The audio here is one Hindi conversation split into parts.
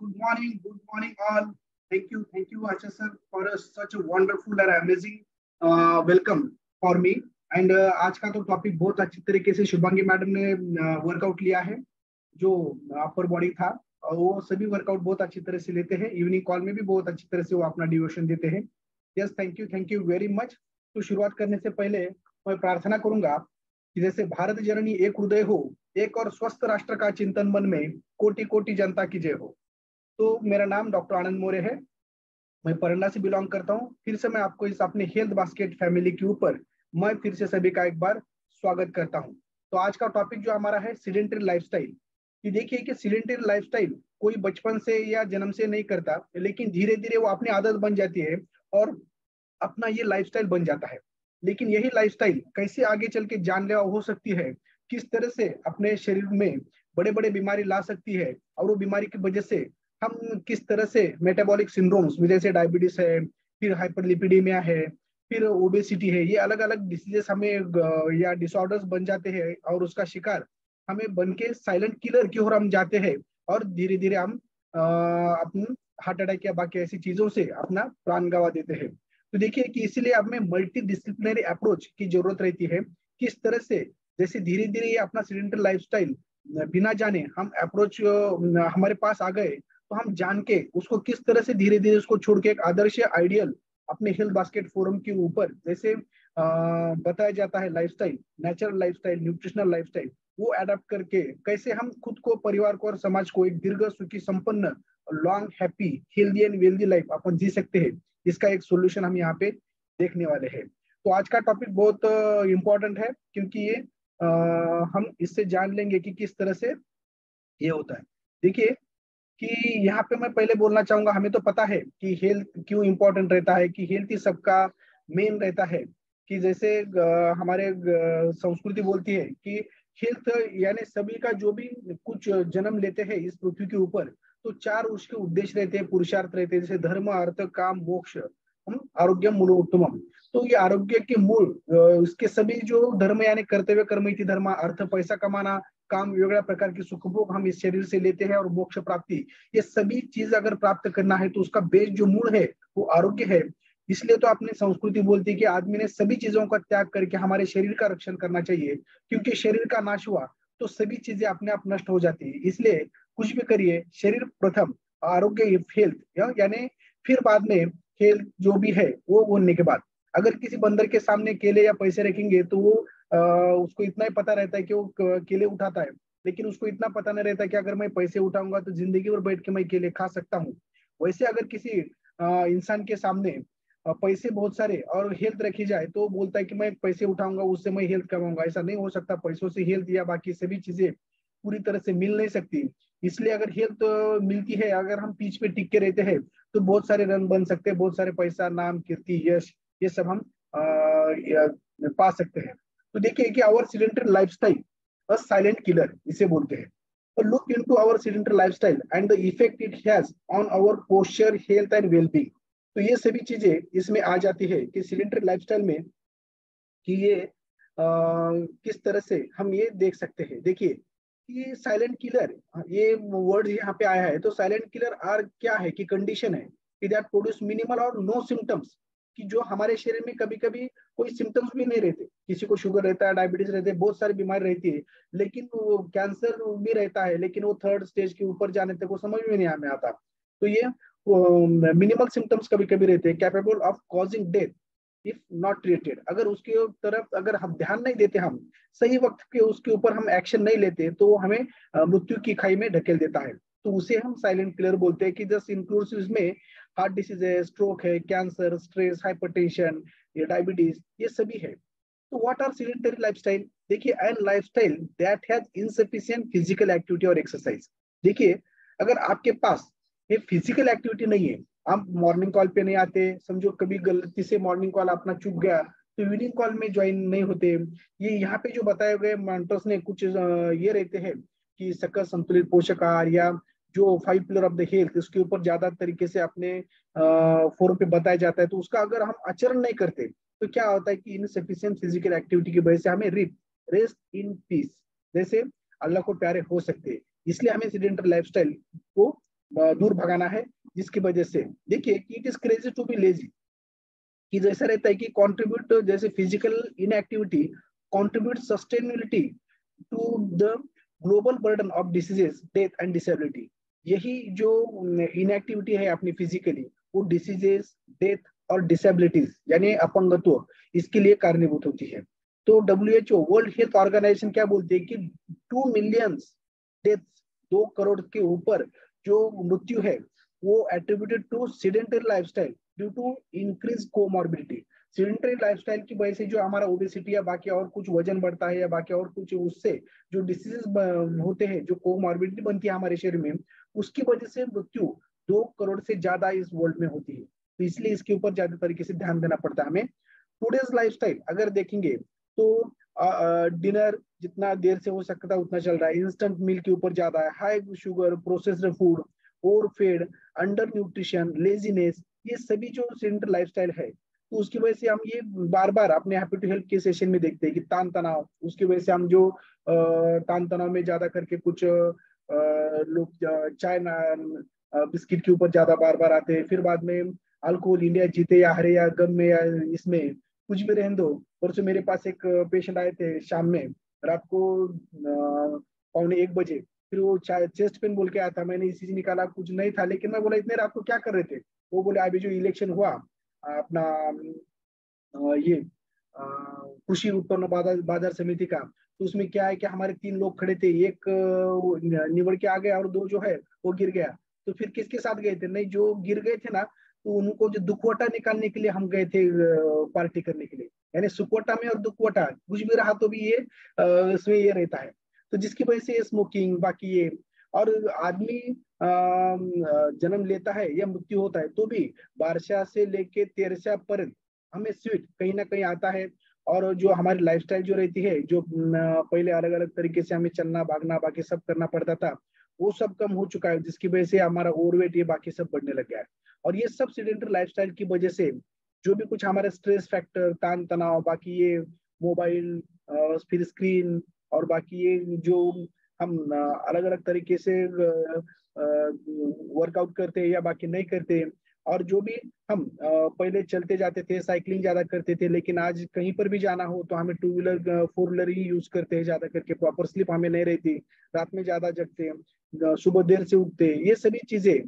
good morning all. Thank you, Asha sir, for such a wonderful and amazing welcome for me. And आज का तो टॉपिक बहुत अच्छी तरीके से शुभांगी मैडम ने वर्कआउट लिया है, जो अपर बॉडी था, और वो सभी वर्कआउट बहुत अच्छी तरह से लेते हैं। इवनिंग कॉल में भी बहुत अच्छी तरह से वो अपना डिवोशन देते हैं। Yes, thank you very much. तो शुरुआत करने से पहले मैं प्रार्थना करूंगा कि जैसे भारत जननी एक हृदय हो, एक और स्वस्थ राष्ट्र का चिंतन मन में, कोटि कोटि जनता की जय हो। तो मेरा नाम डॉक्टर आनंद मोरे है, मैं परंडा से बिलोंग करता हूँ। फिर से मैं आपको इस अपने हेल्थ बास्केट फैमिली के ऊपर मैं फिर से सभी का एक बार स्वागत करता हूँ। तो आज का टॉपिक जो हमारा है सीडेंटरी लाइफस्टाइल। कि देखिए कि सीडेंटरी लाइफस्टाइल कोई बचपन से या जन्म से नहीं करता, लेकिन धीरे धीरे वो अपनी आदत बन जाती है और अपना ये लाइफस्टाइल बन जाता है। लेकिन यही लाइफस्टाइल कैसे आगे चल के जानलेवा हो सकती है, किस तरह से अपने शरीर में बड़े बड़े बीमारी ला सकती है, और वो बीमारी की वजह से हम किस तरह से मेटाबॉलिक सिंड्रोम्स जैसे डायबिटीज है, फिर हाइपरलिपिडीमिया है, फिर ओबेसिटी है, ये अलग अलग डिसीजेस हमें या डिसऑर्डर्स बन जाते हैं, और उसका शिकार हमें बन के साइलेंट किलर की ओर हम जाते हैं, और धीरे धीरे हम अपने हार्ट अटैक या बाकी ऐसी चीजों से अपना प्राण गंवा देते हैं। तो देखिए कि इसीलिए अब में मल्टी डिसिप्लिनरी अप्रोच की जरूरत रहती है। किस तरह से जैसे धीरे धीरे ये अपना सीडेंटरी लाइफस्टाइल बिना जाने हम अप्रोच हमारे पास आ गए, तो हम जान के उसको किस तरह से धीरे धीरे उसको छोड़ के एक आदर्श आइडियल अपने हेल्थ बास्केट फोरम के ऊपर जैसे बताया जाता है lifestyle, natural lifestyle, nutritional lifestyle, वो अडेप्ट करके कैसे हम खुद को, परिवार को और समाज को एक दीर्घ सुखी संपन्न long happy healthy and wealthy life अपन जी सकते हैं, इसका एक सोल्यूशन हम यहाँ पे देखने वाले हैं। तो आज का टॉपिक बहुत इम्पोर्टेंट है, क्योंकि ये हम इससे जान लेंगे कि किस तरह से ये होता है। देखिए कि यहाँ पे मैं पहले बोलना चाहूंगा, हमें तो पता है कि हेल्थ क्यों इंपॉर्टेंट रहता है, कि हेल्थ ही सबका मेन रहता है। कि जैसे हमारे संस्कृति बोलती है कि हेल्थ यानी सभी का जो भी कुछ जन्म लेते हैं इस पृथ्वी के ऊपर, तो चार उसके उद्देश्य रहते हैं, पुरुषार्थ रहते हैं, जैसे धर्म, अर्थ, काम, मोक्ष, आरोग्य मूल उत्तमम। तो ये आरोग्य के मूल उसके सभी जो धर्म यानी कर्तव्य कर्म इति धर्म, अर्थ पैसा कमाना, काम वेगळ्या प्रकार की सुखभोग हम इस शरीर से लेते हैं, और मोक्ष प्राप्ति, ये सभी चीज अगर प्राप्त करना है तो उसका बेस जो मूल है वो आरोग्य है। इसलिए तो अपनी संस्कृति बोलती है कि आदमी ने सभी चीजों का त्याग करके हमारे शरीर का रक्षण करना चाहिए, क्योंकि शरीर का नाश हुआ तो सभी चीजें अपने आप नष्ट हो जाती है। इसलिए कुछ भी करिए, शरीर प्रथम, आरोग्य हेल्थ, यानी फिर बाद में हेल्थ जो भी है वो होने के बाद। अगर किसी बंदर के सामने केले या पैसे रखेंगे तो वो उसको इतना ही पता रहता है कि वो केले उठाता है, लेकिन उसको इतना पता नहीं रहता कि अगर मैं पैसे उठाऊंगा तो जिंदगी भर बैठ के मैं केले खा सकता हूँ। वैसे अगर किसी इंसान के सामने पैसे बहुत सारे और हेल्थ रखी जाए तो बोलता है कि मैं पैसे उठाऊंगा उससे मैं हेल्थ कमाऊंगा। ऐसा नहीं हो सकता, पैसों से हेल्थ या बाकी सभी चीजें पूरी तरह से मिल नहीं सकती। इसलिए अगर हेल्थ मिलती है, अगर हम पीछ पे टिक के रहते हैं, तो बहुत सारे रन बन सकते हैं, बहुत सारे पैसा, नाम, कीर्ति, यश, ये सब हम पा सकते हैं। तो देखिए कि our sedentary lifestyle a silent killer इसे बोलते हैं। तो look into our sedentary lifestyle and the effect it has on our posture, health and wellbeing. तो ये सभी चीजें इसमें आ जाती है कि सीडेंटरी लाइफस्टाइल में, कि ये किस तरह से हम ये देख सकते हैं। देखिए कि साइलेंट किलर, ये वर्ड यहाँ पे आया है, तो साइलेंट किलर आर क्या है कि कंडीशन है कि दैट प्रोड्यूस मिनिमल और नो सिम्टम्स, कि जो हमारे शरीर में कभी कभी कोई सिम्टम्स भी नहीं रहते। किसी को शुगर रहता है, डायबिटीज रहते हैं, बहुत सारी बीमारी रहती है, लेकिन वो कैंसर भी रहता है, लेकिन वो थर्ड स्टेज के ऊपर जाने तक वो समझ में नहीं हमें आता। तो ये मिनिमल सिम्टम्स कभी कभी रहते हैं, capable of causing death if not treated. अगर उसके तरफ अगर हम ध्यान नहीं देते, हम सही वक्त के उसके ऊपर हम एक्शन नहीं लेते, तो हमें मृत्यु की खाई में ढकेल देता है। तो उसे हम साइलेंट किलर बोलते हैं। कि जस्ट इंक्लूड्स इसमें हार्ट डिसीज है, स्ट्रोक है, कैंसर, स्ट्रेस, हाइपरटेंशन, ये डायबिटीज, ये सभी है। तो व्हाट आर सीडेंटरी लाइफस्टाइल? देखिए an lifestyle that has insufficient physical activity और एक्सरसाइज। देखिए अगर आपके पास ये फिजिकल एक्टिविटी नहीं है, आप मॉर्निंग कॉल पे नहीं आते, समझो कभी गलती से मॉर्निंग कॉल अपना चुक गया तो इवनिंग कॉल में ज्वाइन नहीं होते। ये यहाँ पे जो बताए गए मेंटर्स ने कुछ ये रहते हैं कि सकल संतुलित पोषक आहार, या जो 5 पिलर ऑफ द हेल्थ, उसके ऊपर ज्यादा तरीके से अपने फोरम पे बताया जाता है। तो उसका अगर हम आचरण नहीं करते तो क्या होता है कि इनसफिशिएंट फिजिकल एक्टिविटी की वजह से हमें रेस्ट इन पीस जैसे अल्लाह को प्यारे हो सकते हैं। इसलिए हमें सीडेंटरी लाइफस्टाइल को दूर भगाना है, जिसकी वजह से देखिए कि it is crazy to be lazy, कि जैसा रहता है कि कंट्रीब्यूट, जैसे physical inactivity contribute sustainability to the global burden of diseases, death and disability. यही जो इनएक्टिविटी है अपनी फिजिकली, वो डिसीजेस, डेथ और डिसेबिलिटीज यानी अपंगत्व, इसके लिए कारणीभूत होती है। तो WHO वर्ल्ड हेल्थ ऑर्गेनाइजेशन क्या बोलती है कि 2 मिलियन डेथ्स, 2 करोड़ के ऊपर जो मृत्यु है वो attributed to sedentary lifestyle due to increase comorbidity. Sedentary lifestyle की वजह से जो हमारा ओबेसिटी या बाकी और कुछ वजन बढ़ता है या बाकी और कुछ, उससे जो डिसीजेस होते हैं, जो कोमॉर्बिडिटी बनती है हमारे शरीर में, उसकी वजह से मृत्यु 2 करोड़ से ज्यादा इस वर्ल्ड में होती है। तो इसलिए इसके ऊपर ज्यादा तरीके से ध्यान देना पड़ता है हमें। टूडेज लाइफस्टाइल अगर देखेंगे तो डिनर जितना देर से हो सकता है उतना चल रहा है, इंस्टेंट मील के ऊपर ज्यादा है, high sugar, processed food, overfeed, under nutrition, laziness, ये सभी जो सेडेंटरी लाइफस्टाइल है, तो उसकी वजह से हम ये बार बार अपने हैप्पी टू हेल्प के सेशन में देखते हैं कि तान तनाव, उसकी वजह से हम जो तान तनाव में ज्यादा करके कुछ लोग चाय बिस्किट के ऊपर ज्यादा बार बार आते हैं, फिर बाद में अल्कोहल, इंडिया जीते या हारे या गम में या इसमें कुछ भी रहने दो। परसों मेरे पास एक पेशेंट आए थे शाम में, रात को 12:45 बजे, फिर वो चेस्ट पेन बोल के आया था, मैंने ईसीजी निकाला, कुछ नहीं था, लेकिन मैं बोला इतने रात को क्या कर रहे थे? वो बोले अभी जो इलेक्शन हुआ अपना ये कृषि उत्पन्न बाजार बाजार समिति का, तो उसमें क्या है कि हमारे 3 लोग खड़े थे, एक निवड़ के आ गया और 2 जो है वो गिर गया। तो फिर किसके साथ गए थे? नहीं, जो गिर गए थे ना, तो उनको जो दुखवटा निकालने के लिए हम गए थे पार्टी करने के लिए, यानी सुखवटा में और दुखवटा कुछ भी रहा तो भी ये इसमें ये रहता है। तो जिसकी वजह से स्मोकिंग बाकी ये, और आदमी जन्म लेता है या मृत्यु होता है तो भी 12 से लेके 13 पर हमें स्वीट कहीं ना कहीं आता है। और जो हमारी लाइफस्टाइल जो रहती है, जो पहले अलग अलग तरीके से हमें चलना भागना बाकी सब करना पड़ता था, वो सब कम हो चुका है, जिसकी वजह से हमारा ओवरवेट ये बाकी सब बढ़ने लग गया है। और ये सब सीडेंटरी लाइफस्टाइल की वजह से जो भी कुछ हमारे स्ट्रेस फैक्टर, तान तनाव, बाकी ये मोबाइल, फिर स्क्रीन, और बाकी ये जो हम अलग अलग तरीके से वर्कआउट करते हैं या बाकी नहीं करते, और जो भी हम पहले चलते जाते थे, साइकिलिंग ज्यादा करते थे, लेकिन आज कहीं पर भी जाना हो तो हमें 2 व्हीलर 4 व्हीलर ही यूज करते हैं ज्यादा करके, प्रॉपर स्लीप हमें नहीं रहती, रात में ज्यादा जगते हैं, सुबह देर से उठते हैं, ये सभी चीजें।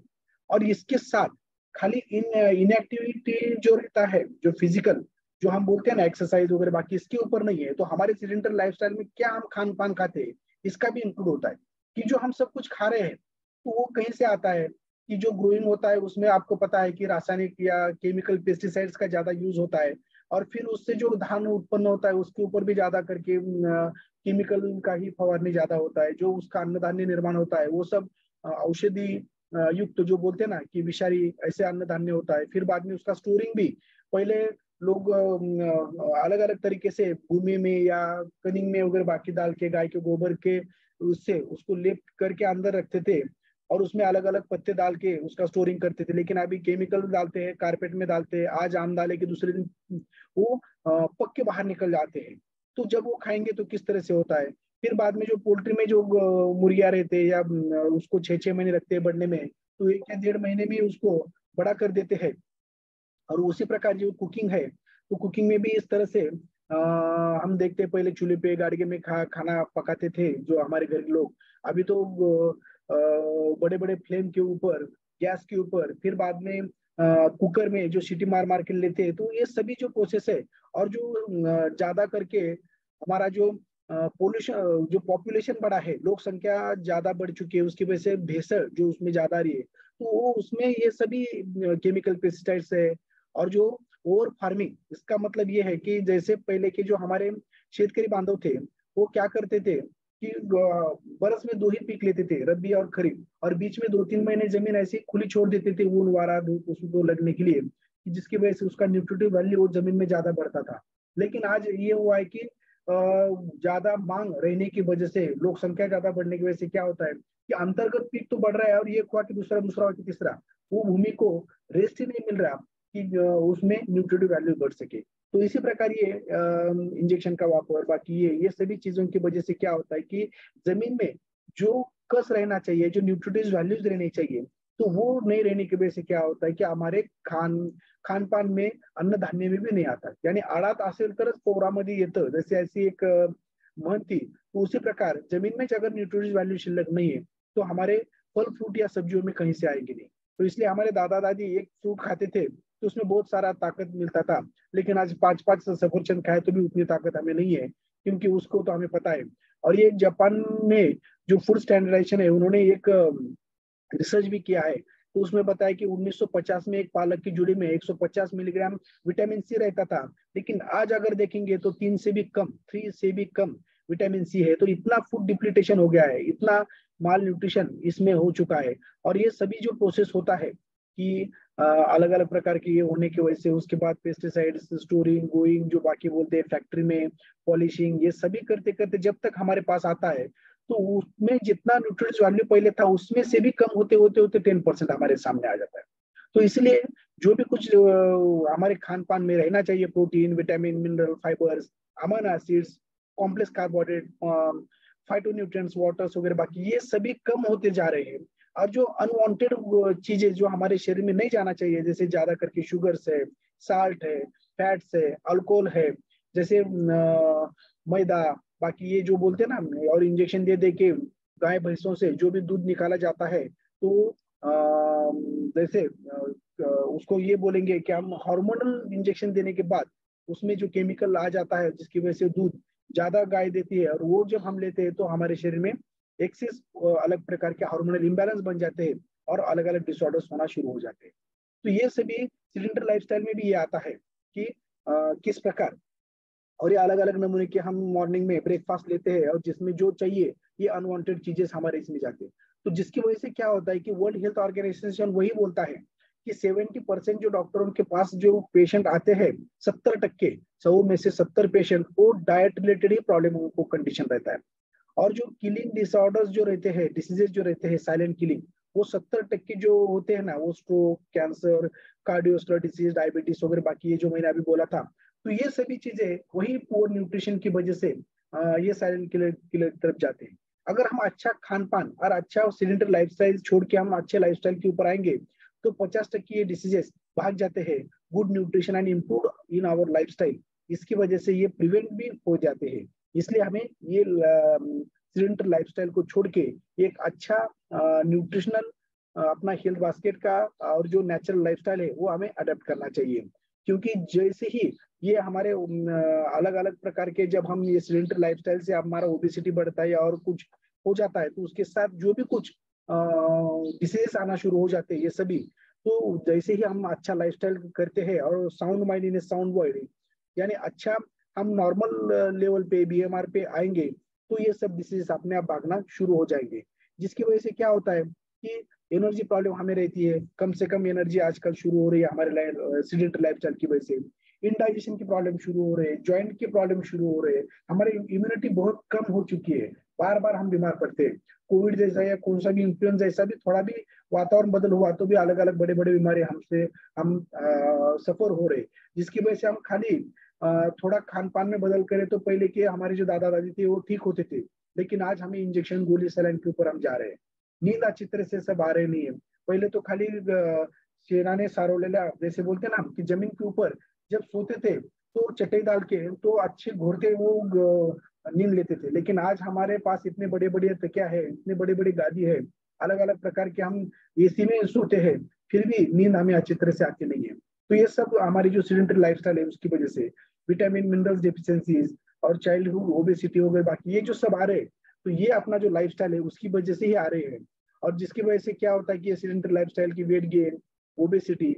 और इसके साथ खाली इनएक्टिविटी जो रहता है, जो फिजिकल जो हम बोलते हैं ना एक्सरसाइज वगैरह, बाकी इसके ऊपर नहीं है, तो हमारे सीडेंटरी लाइफस्टाइल में क्या हम खान पान खाते हैं, इसका भी इंक्लूड होता है। कि जो हम सब कुछ खा रहे हैं तो वो कहीं से आता है, कि जो ग्रोइंग होता है उसमें आपको पता है कि रासायनिक या केमिकल पेस्टिसाइड्स का ज्यादा यूज होता है, और फिर उससे जो धान उत्पन्न होता है उसके ऊपर भी ज्यादा करके केमिकल का ही फवारनी ज्यादा होता है, जो उसका अन्नधान्य निर्माण होता है वो सब औषधि युक्त जो बोलते हैं ना कि विषारी ऐसे अन्न धान्य होता है। फिर बाद में उसका स्टोरिंग भी, पहले लोग अलग अलग तरीके से भूमि में या कनिंग में वगैरह बाकी डाल के, गाय के गोबर के उससे उसको लेप करके अंदर रखते थे, और उसमें अलग अलग पत्ते डाल के उसका स्टोरिंग करते थे। लेकिन अभी केमिकल डालते हैं, कारपेट में डालते हैं, आज आम डाले के दूसरे दिन वो पक के बाहर निकल जाते हैं। तो जब वो खाएंगे तो किस तरह से होता है। फिर बाद में जो पोल्ट्री में जो मुर्गियां रहते हैं या उसको 6-6 महीने रखते हैं बढ़ने में, तो 1 या 1.5 महीने में उसको बड़ा कर देते हैं। और उसी प्रकार जो कुकिंग है, तो कुकिंग में भी इस तरह से हम देखते हैं, पहले चूल्हे पे गाड़ी में खाना पकाते थे जो हमारे घर के लोग, अभी तो बड़े बड़े फ्लेम के ऊपर, गैस के ऊपर, फिर बाद में कुकर में जो सीटी मार मार के लेते हैं। तो ये सभी जो प्रोसेस है, और जो ज्यादा करके हमारा जो पोल्यूशन, जो पॉपुलेशन बढ़ा है, लोक संख्या ज्यादा बढ़ चुकी है, उसकी वजह से भेसड़ जो उसमें ज्यादा आ रही है, तो वो उसमें ये सभी केमिकल पेस्टिसाइड्स है। और जो ओवर फार्मिंग, इसका मतलब ये है कि जैसे पहले के जो हमारे शेतकरी बांधव थे, वो क्या करते थे कि बरस में 2 ही पीक लेते थे, रबी और खरीफ, और बीच में 2-3 महीने जमीन ऐसी खुली छोड़ देते थे ऊन वारा धूप उसको लगने के लिए, जिसकी वजह से उसका न्यूट्रिटिव वैल्यू वो जमीन में ज्यादा बढ़ता था। लेकिन आज ये हुआ है कि ज्यादा मांग रहने की वजह से, लोक संख्या ज्यादा बढ़ने की वजह से क्या होता है कि अंतर्गत पीक तो बढ़ रहा है, और ये हुआ कि दूसरा दूसरा हुआ कि तीसरा, वो भूमि को रेस्ट ही नहीं मिल रहा कि उसमें न्यूट्रिटिव वैल्यू बढ़ सके। तो इसी प्रकार ये इंजेक्शन का वापर बाकी ये सभी चीजों की वजह से क्या होता है कि जमीन में जो कस रहना चाहिए, जो न्यूट्रिटिव वैल्यूज रहनी चाहिए, तो वो नहीं रहने की वजह से क्या होता है कि हमारे खान पान में अन्न धान्य में भी नाही आता. यानी आळात असेल तरच पोरामध्ये येतं. जशी अशी एक म्हण थी. तो उसी प्रकार जमीन में अगर न्यूट्रिशन वैल्यू शिल्लक नहीं है, तो हमारे फल फ्रूट या सब्जियों में कहीं से आएंगे नहीं. तो इसलिए हमारे दादा दादी एक फ्रूट खाते थे तो उसमें बहुत सारा ताकत मिलता था. लेकिन आज 5-5 सफरचंद खाए तो भी उतनी ताकत हमें नहीं है, क्योंकि उसको तो हमें पता है. और ये जापान में जो फूड स्टैंडर्डाइजेशन है, उन्होंने एक रिसर्च भी किया है. तो उसमें बताया कि 1950 में एक पालक की जुड़ी में 150 मिलीग्राम विटामिन सी रहता था. लेकिन आज अगर देखेंगे तो 3 से भी कम विटामिन सी है. तो इतना फूड डिप्लीटेशन हो गया है, इतना माल न्यूट्रिशन इसमें हो चुका है. और ये सभी जो प्रोसेस होता है कि अलग अलग प्रकार की ये होने की वजह से, उसके बाद पेस्टिसाइड्स स्टोरिंग गोइंग जो बाकी बोलते हैं फैक्ट्री में पॉलिशिंग, ये सभी करते करते जब तक हमारे पास आता है, तो उसमें जितना न्यूट्रिएंट्स वैल्यू पहले था उसमें से भी कम होते होते होते 10% हमारे सामने आ जाता है. तो इसलिए जो भी कुछ हमारे खान पान में रहना चाहिए, protein vitamin mineral fibres amino acids complex carbohydrate phyto nutrients waters वगैरह, बाकी ये सभी कम होते जा रहे हैं. और जो अनवांटेड चीजें जो हमारे शरीर में नहीं जाना चाहिए, जैसे ज्यादा करके शुगर्स है, साल्ट है, फैट्स है, अल्कोहल है, जैसे मैदा, बाकी ये जो बोलते हैं ना, और इंजेक्शन दे दे के गाय भैंसों से जो भी दूध निकाला जाता है, तो जैसे उसको ये बोलेंगे कि हम हार्मोनल इंजेक्शन देने के बाद उसमें जो केमिकल आ जाता है जिसकी वजह से दूध ज्यादा गाय देती है, और वो जब हम लेते हैं तो हमारे शरीर में एक्सेस अलग प्रकार के हार्मोनल इम्बैलेंस बन जाते हैं और अलग अलग डिसऑर्डर्स होना शुरू हो जाते हैं. तो ये सभी सिलेंडर लाइफस्टाइल में भी ये आता है कि किस प्रकार, और ये अलग अलग नमूने के हम मॉर्निंग में ब्रेकफास्ट लेते हैं और जिसमें जो चाहिए ये अनवांटेड चीजें हमारे इसमें जाते हैं. तो जिसकी वजह से क्या होता है कि वर्ल्ड हेल्थ ऑर्गेनाइजेशन वही बोलता है कि 70% जो डॉक्टरों के पास जो पेशेंट आते हैं, 70%, 100 में से 70 पेशेंट को डाइट रिलेटेड ही प्रॉब्लम को कंडीशन रहता है. और जो किलिंग डिसऑर्डर्स जो रहते हैं, डिसीजेज जो रहते हैं साइलेंट किलिंग, वो 70% जो होते हैं ना, वो स्ट्रोक, कैंसर, कार्डियोस्टर डिसीज, डायबिटीज वगैरह, बाकी ये जो मैंने अभी बोला था. तो ये सभी चीजें वही पुअर न्यूट्रिशन की वजह से ये साइलेंट किलर किलर तरफ जाते हैं. अगर हम अच्छा खान पान और अच्छा सिलेंडर लाइफस्टाइल छोड़ के हम अच्छे लाइफस्टाइल के ऊपर आएंगे, तो 50% ये डिसीजेस भाग जाते हैं. Good nutrition and improve in our lifestyle, इसकी वजह से ये प्रिवेंट भी हो जाते हैं. इसलिए हमें ये सिलेंडर लाइफस्टाइल को छोड़ के एक अच्छा न्यूट्रिशनल अपना हेल्थ बास्केट का और जो नेचुरल लाइफस्टाइल है वो हमें अडेप्ट करना चाहिए. क्योंकि जैसे ही ये हमारे अलग अलग प्रकार के, जब हम ये सिलेंडर लाइफस्टाइल से हमारा ओबेसिटी बढ़ता है या और कुछ हो जाता है, तो उसके साथ जो भी कुछ डिसीजेस आना शुरू हो जाते हैं ये सभी. तो जैसे ही हम अच्छा लाइफस्टाइल करते हैं और sound mind in sound body, यानी अच्छा हम नॉर्मल लेवल पे बीएमआर पे आएंगे, तो ये सब डिसीज अपने आप भागना शुरू हो जाएंगे. जिसकी वजह से क्या होता है कि एनर्जी प्रॉब्लम हमें रहती है, कम से कम एनर्जी आजकल शुरू हो रही है हमारे सीडेंटरी लाइफस्टाइल की वजह से. इंडाइजेशन की प्रॉब्लम शुरू हो रहे हैं, जॉइंट की प्रॉब्लम शुरू हो रहे हैं, हमारी इम्यूनिटी बहुत कम हो चुकी है, बार बार हम बीमार पड़ते हैं. कोविड जैसा या कौन सा भी इन्फ्लुएंजा जैसा भी थोड़ा भी वातावरण बदल हुआ तो भी अलग अलग बड़े बड़े बीमारी हमसे हम सफर हो रहे. जिसकी वजह से हम खाली थोड़ा खान पान में बदल करें तो पहले के हमारे जो दादा दादी थे वो ठीक होते थे, लेकिन आज हमें इंजेक्शन गोली सलाइन के ऊपर हम जा रहे हैं. नींद अच्छी तरह से सब आ रहे नहीं है. पहले तो खाली शेराने सारोलेला जैसे बोलते ना कि जमीन के ऊपर जब सोते थे तो चटाई डाल के तो अच्छे घोरते वो नींद लेते थे. लेकिन आज हमारे पास इतने बड़े बड़े तकिया है, इतने बड़े बड़े गादी है, अलग अलग प्रकार के हम एसी में सोते हैं, फिर भी नींद हमें अच्छी तरह से आती नहीं है. तो ये सब हमारी जो सीडेंटरी लाइफस्टाइल है उसकी वजह से विटामिन मिनरल्स डिफिशियंसीज और चाइल्डहुड ओबेसिटी हो गई, बाकी ये जो सब आ रहे हैं, तो ये अपना जो लाइफस्टाइल है उसकी वजह से ही आ रहे हैं. और जिसकी वजह से क्या होता है कि ये सीडेंटरी लाइफस्टाइल की वेट गेन, ओबेसिटी,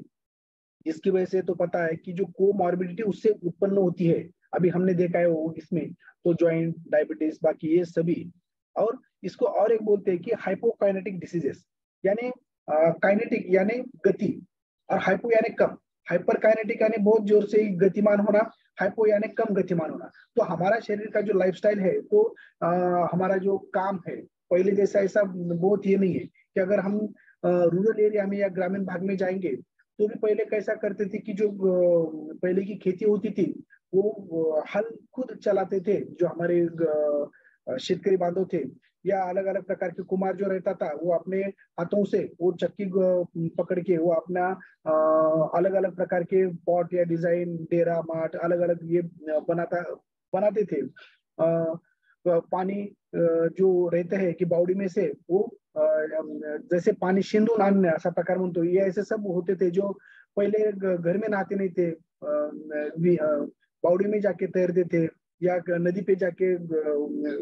जिसकी वजह से तो पता है कि जो कोमॉर्बिडिटी उससे उत्पन्न होती है, अभी हमने देखा है वो इसमें, तो जॉइंट डायबिटीज बाकी ये सभी. और इसको और एक बोलते हैं कि हाइपोकाइनेटिक डिसीजेस, यानी काइनेटिक यानी गति, और हाइपो यानी कम. हाइपर काइनेटिक यानी बहुत जोर से गतिमान होना, हाइपो यानी कम गतिमान होना. तो हमारा शरीर का जो लाइफस्टाइल है, तो हमारा जो काम है पहले जैसा ऐसा बहुत ये नहीं है कि अगर हम रूरल एरिया में या ग्रामीण भाग में जाएंगे तो भी पहले कैसा करते थे कि जो पहले की खेती होती थी वो हल खुद चलाते थे जो हमारे शेतकरी बांधव थे. या अलग अलग प्रकार के कुम्हार जो रहता था वो अपने हाथों से वो चक्की पकड़ के वो अपना अलग अलग प्रकार के पॉट या डिजाइन डेरा मार्ट अलग अलग ये बनाते थे। पानी जो रहते हैं कि बावड़ी में से वो जैसे पानी सिंधु नहाने असा प्रकार म्हणतो, ये ऐसे सब होते थे जो पहले घर में नहाते नहीं थे, बावड़ी में जाके तैरते थे या नदी पे जाके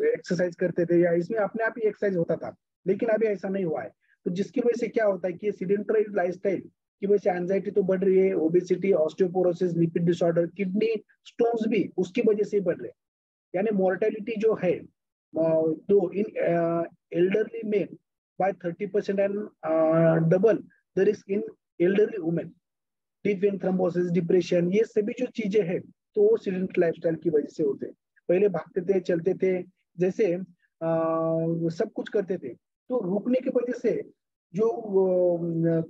एक्सरसाइज करते थे, या इसमें अपने आप ही एक्सरसाइज होता था। लेकिन अभी ऐसा नहीं हुआ है। तो जिसकी वजह से क्या होता है कि सीडेंटरी लाइफस्टाइल की वजह से एंजाइटी तो बढ़ रही है, obesity, osteoporosis, lipid disorder, kidney stones भी उसकी वजह से बढ़ रहे हैं। यानी मोर्टेलिटी जो है तो in elderly men by 30% and double the risk in elderly women, deep vein thrombosis, depression, ये सभी जो चीजें हैं तो वो सीडेंटरी लाइफस्टाइल की वजह से होते हैं। पहले भागते थे, चलते थे, जैसे सब कुछ करते थे, तो रुकने की वजह से जो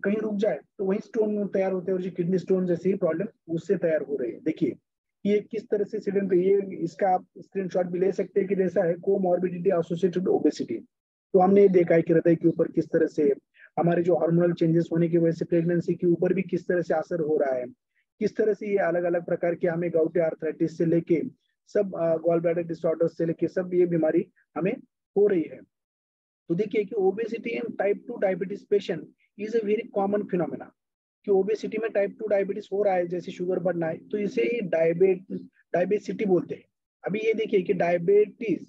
कहीं रुक जाए तो वही स्टोन तैयार होते हैं, और जो किडनी स्टोन जैसी प्रॉब्लम उससे तैयार हो रही है। देखिए ये किस तरह से सीडेंटरी, ये इसका आप स्क्रीनशॉट भी ले सकते हैं कि जैसा है कोमॉर्बिडिटी एसोसिएटेड ओबेसिटी। तो हमने देखा है कि हृदय के ऊपर किस तरह से हमारे जो हार्मोनल चेंजेस होने की वजह से प्रेगनेंसी के ऊपर भी किस तरह से असर हो रहा है, किस तरह से ये अलग अलग प्रकार के हमें गाउटी आर्थराइटिस से लेके सब गॉल ब्लैडर डिसऑर्डर से लेके सब ये बीमारी हमें हो रही है। तो देखिए कि obesity in type 2 diabetes patient is a very common phenomena, कि ओबेसिटी में टाइप 2 डायबिटीज हो रहा है, जैसे शुगर बढ़ना है तो इसे डायबिसिटी बोलते हैं। अभी ये देखिए कि डायबिटीज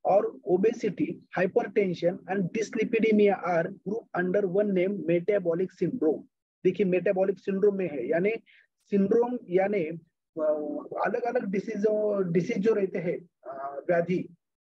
और obesity, hypertension and dyslipidemia are group under one name metabolic syndrome. देखिए मेटाबॉलिक सिंड्रोम में है, यानी सिंड्रोम यानी अलग अलग डिसीज जो रहते हैं, व्याधि,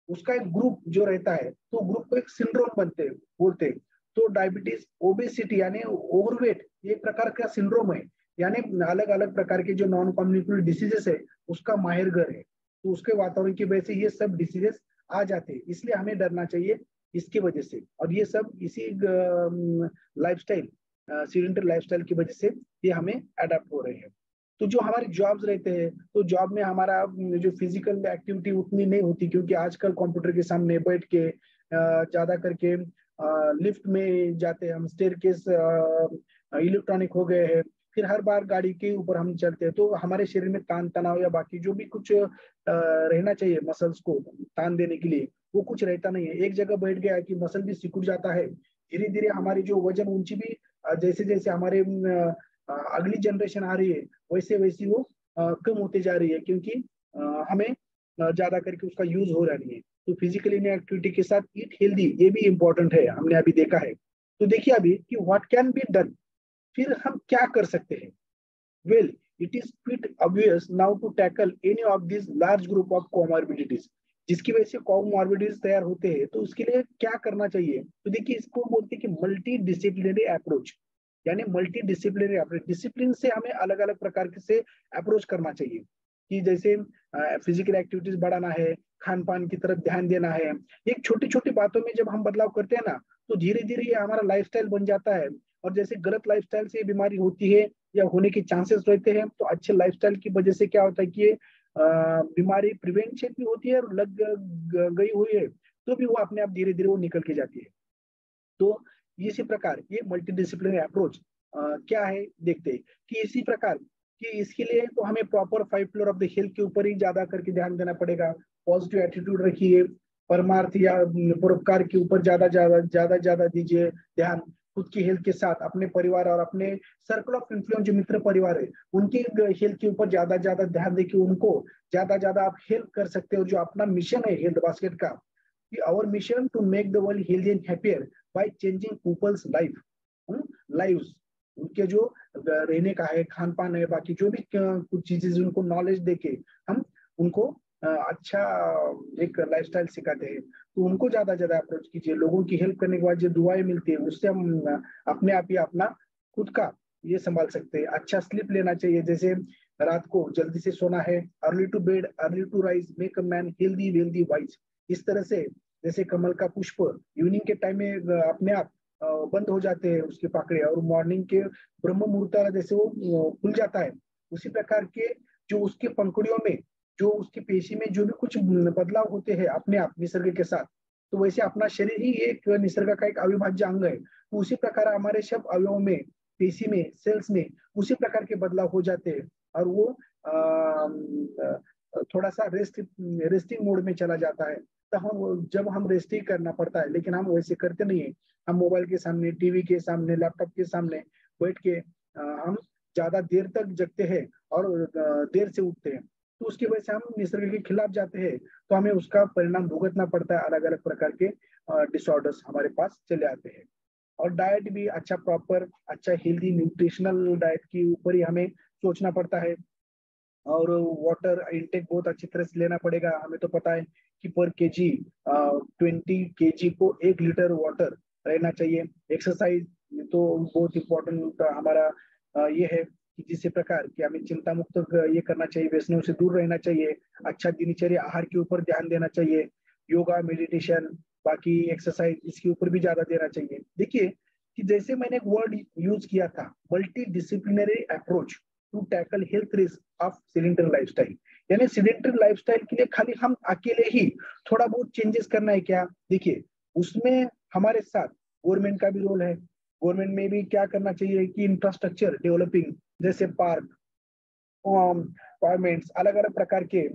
उसका एक ग्रुप जो रहता है तो ग्रुप को एक सिंड्रोम बनते बोलते हैं। तो डायबिटीज, ओबेसिटी यानी ओवरवेट, ये एक प्रकार का सिंड्रोम है, यानी अलग अलग प्रकार के जो नॉन कम्युनिकेबल डिसीजेस है उसका माहिर घर है। तो उसके वातावरण की वजह से ये सब डिसीजेस आ जाते हैं, इसलिए हमें डरना चाहिए इसकी वजह से। और ये सब इसी लाइफस्टाइल, सीडेंटरी लाइफस्टाइल की वजह से ये हमें अडेप्ट हो रहे हैं। तो जो हमारे जॉब्स रहते हैं तो जॉब में हमारा जो फिजिकल एक्टिविटी उतनी नहीं होती, क्योंकि आजकल कंप्यूटर के सामने बैठ के ज्यादा करके लिफ्ट में जाते हैं हम, स्टेयरकेस इलेक्ट्रॉनिक हो गए हैं, फिर हर बार गाड़ी के ऊपर हम चलते हैं, तो हमारे शरीर में तान तनाव या बाकी जो भी कुछ रहना चाहिए मसल्स को तान देने के लिए, वो कुछ रहता नहीं है। एक जगह बैठ गया कि मसल भी सिकुड़ जाता है। धीरे धीरे हमारी जो वजन ऊंची भी जैसे जैसे हमारे अगली जनरेशन आ रही है वैसे वैसे वो कम होते जा रही है, क्योंकि हमें ज्यादा करके उसका यूज हो रहा नहीं है। तो फिजिकल एक्टिविटी के साथ ईट हेल्दी ये भी इंपॉर्टेंट है, हमने अभी देखा है। तो देखिए अभी कि व्हाट कैन बी डन, फिर हम क्या कर सकते हैं। Well, it is quite obvious now to tackle any of this large group of comorbidities, जिसकी वजह से कोमॉर्बिडिटीज तैयार होते हैं। तो उसके लिए क्या करना चाहिए, तो देखिए इसको बोलते हैं कि मल्टी डिसिप्लिनरी अप्रोच, यानी मल्टी डिसिप्लिनरी अप्रोच। डिसिप्लिन से हमें अलग अलग प्रकार के से अप्रोच करना चाहिए, कि जैसे फिजिकल एक्टिविटीज बढ़ाना है, खान पान की तरफ ध्यान देना है। एक छोटी छोटी बातों में जब हम बदलाव करते हैं ना, तो धीरे धीरे ये हमारा लाइफस्टाइल बन जाता है। और जैसे गलत लाइफस्टाइल से बीमारी होती है या होने के चांसेस रहते हैं, तो अच्छे लाइफस्टाइल की वजह से क्या होता है कि बीमारी प्रिवेंशन भी होती है, और लग गई हुई है तो भी वो अपने आप धीरे धीरे वो निकल के जाती है। तो इसी प्रकार ये मल्टी डिसिप्लिनरी अप्रोच क्या है देखते हैं कि इसी प्रकार कि इसके लिए तो हमें proper 5 pillar of the health के ऊपर ही ज्यादा करके ध्यान देना पड़ेगा। पॉजिटिव एटीट्यूड रखिए, परमार्थ या परोपकार के ऊपर ज्यादा दीजिए ध्यान। खुद की हेल्थ के साथ अपने परिवार और अपने सर्कल ऑफ इन्फ्लुएंस जो मित्र परिवार है उनकी हेल्थ के ऊपर ज्यादा ध्यान देके उनको ज्यादा आप हेल्प कर सकते हो। जो अपना मिशन है हेल्थ बास्केट का, our mission to make the world healthy and happier by changing people's lives, उनके जो रहने का है, खान पान है, बाकी जो भी कुछ चीजें उनको नॉलेज देके हम उनको अच्छा एक लाइफस्टाइल सिखाते हैं। तो उनको ज्यादा अप्रोच कीजिए। लोगों की हेल्प करने के बाद जो दुआएं मिलती है उससे हम अपने आप ही अपना खुद का ये संभाल सकते हैं। अच्छा स्लीप लेना चाहिए, जैसे रात को जल्दी से सोना है, early to bed early to rise make a man healthy wealthy wise. इस तरह से जैसे कमल का पुष्प इवनिंग के टाइम में अपने आप बंद हो जाते हैं उसके पाकड़े, और मॉर्निंग के ब्रह्म मुहूर्त जैसे वो खुल जाता है, उसी प्रकार के जो उसके पंखुड़ियों में, जो उसकी पेशी में जो भी कुछ बदलाव होते हैं अपने आप निसर्ग के साथ, तो वैसे अपना शरीर ही एक निसर्ग का एक अविभाज्य अंग है। तो उसी प्रकार हमारे सब अवयवों में, पेशी में, सेल्स में उसी प्रकार के बदलाव हो जाते हैं और वो थोड़ा सा रेस्टिंग मोड में चला जाता है। तो हम जब हम रेस्टिंग करना पड़ता है, लेकिन हम वैसे करते नहीं है। हम मोबाइल के सामने, टीवी के सामने, लैपटॉप के सामने बैठ के हम ज्यादा देर तक जगते हैं और देर से उठते हैं। तो उसकी वजह से हम निसर्ग के खिलाफ जाते हैं, तो हमें उसका परिणाम भुगतना पड़ता है। अलग अलग प्रकार के डिसऑर्डर्स हमारे पास चले आते हैं। और डाइट भी अच्छा, प्रॉपर अच्छा हेल्दी न्यूट्रिशनल डाइट के ऊपर ही हमें सोचना पड़ता है। और वाटर इंटेक बहुत अच्छी तरह से लेना पड़ेगा। हमें तो पता है कि पर केजी 20 kg को 1 लीटर वाटर रहना चाहिए। एक्सरसाइज तो बहुत इंपॉर्टेंट हमारा ये है कि जिस प्रकार कि हमें चिंता मुक्त ये करना चाहिए, व्यसनों से दूर रहना चाहिए, अच्छा दिनचर्या आहार के ऊपर ध्यान देना चाहिए, योगा, मेडिटेशन, बाकी एक्सरसाइज इसके ऊपर भी ज्यादा देना चाहिए। देखिए कि जैसे मैंने एक वर्ड यूज किया था, multidisciplinary approach to tackle health risk of cylinder lifestyle. यानी सिलेंडर लाइफस्टाइल के लिए खाली हम अकेले ही थोड़ा बहुत चेंजेस करना है क्या? देखिए उसमें हमारे साथ गवर्नमेंट का भी रोल है। गवर्नमेंट में भी क्या करना चाहिए कि इंफ्रास्ट्रक्चर डेवलपिंग, जैसे पार्क, गवर्नमेंट्स, अलग अलग प्रकार के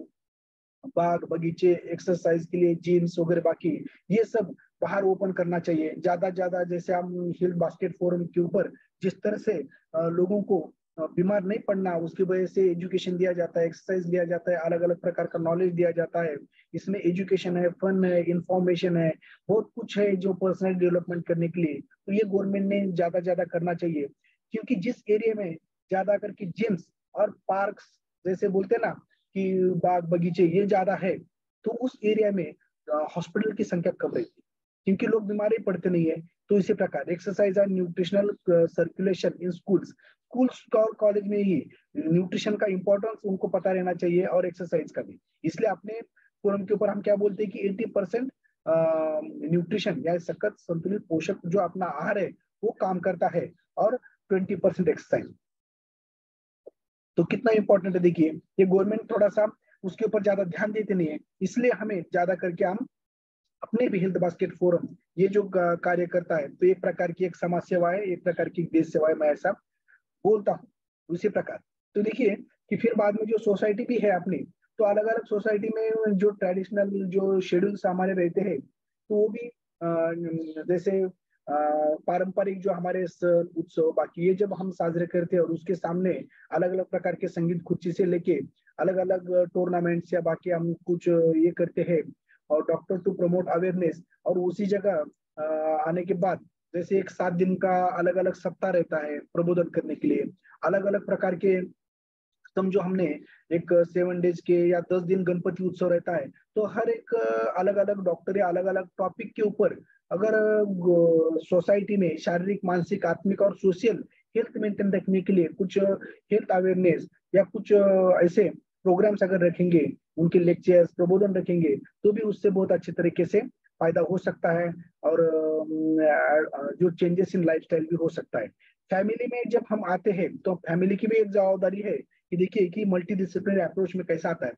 बाग बगीचे, एक्सरसाइज के लिए जिम्स वगैरह, बाकी ये सब बाहर ओपन करना चाहिए ज्यादा से ज्यादा। जैसे हम हेल्थ बास्केट फोरम के ऊपर जिस तरह से लोगों को बीमार नहीं पड़ना, उसकी वजह से एजुकेशन दिया जाता है, एक्सरसाइज दिया जाता है, अलग अलग प्रकार का नॉलेज दिया जाता है। इसमें एजुकेशन है, फन है, इंफॉर्मेशन है, बहुत कुछ है जो पर्सनल डेवलपमेंट करने के लिए। तो ये गवर्नमेंट ने ज्यादा करना चाहिए। क्योंकि जिस एरिया में ज्यादा करके जिम्स और पार्क्स, जैसे बोलते हैं ना कि बाग बगीचे ये ज्यादा है, तो उस एरिया में हॉस्पिटल की संख्या कम रहती है, क्योंकि लोग बीमार ही पड़ते नहीं है। तो इसी प्रकार exercise and nutritional circulation in schools, schools और कॉलेज में ही न्यूट्रिशन का इंपॉर्टेंस उनको पता रहना चाहिए और एक्सरसाइज का भी। इसलिए अपने फोरम के ऊपर हम क्या बोलते हैं कि 80% न्यूट्रिशन या सखत संतुलित पोषक जो अपना आहार है वो काम करता है, और 20% एक्सरसाइज। तो कितना इंपॉर्टेंट है देखिए। ये गवर्नमेंट थोड़ा सा उसके ऊपर ज्यादा ध्यान देते नहीं है, इसलिए हमें ज्यादा करके हम अपने भी हेल्थ बास्केट फोरम ये जो कार्य करता है, तो एक प्रकार की एक समाज सेवा है, एक प्रकार की देश सेवा है, मैं ऐसा बोलता हूँ। उसी प्रकार तो देखिए कि फिर बाद में जो सोसाइटी भी है अपनी, तो अलग अलग सोसाइटी में जो ट्रेडिशनल जो शेड्यूल्स हमारे रहते हैं, तो वो भी जैसे पारंपरिक जो हमारे उत्सव बाकी ये जब हम साजरे करते हैं, और उसके सामने अलग अलग प्रकार के संगीत खुर्ची से लेके अलग अलग टूर्नामेंट्स या बाकी हम कुछ ये करते हैं, और डॉक्टर टू प्रमोट अवेयरनेस। और उसी जगह आने के बाद जैसे एक 7 दिन का अलग अलग सप्ताह रहता है प्रबोधन करने के लिए, अलग अलग प्रकार के समझो हमने एक 7 डेज के या 10 दिन गणपति उत्सव रहता है, तो हर एक अलग अलग डॉक्टर या अलग अलग टॉपिक के ऊपर अगर सोसाइटी में शारीरिक, मानसिक, आत्मिक और सोशल हेल्थ मेंटेन रखने के लिए कुछ हेल्थ अवेयरनेस या कुछ ऐसे प्रोग्राम्स अगर रखेंगे, उनके लेक्चर्स प्रबोधन रखेंगे, तो भी उससे बहुत अच्छे तरीके से फायदा हो सकता है। और जो चेंजेस इन लाइफस्टाइल भी हो सकता है। फैमिली में जब हम आते हैं, तो फैमिली की भी एक जवाबदारी है कि देखिए कि मल्टी डिसिप्लिनरी अप्रोच में कैसा आता है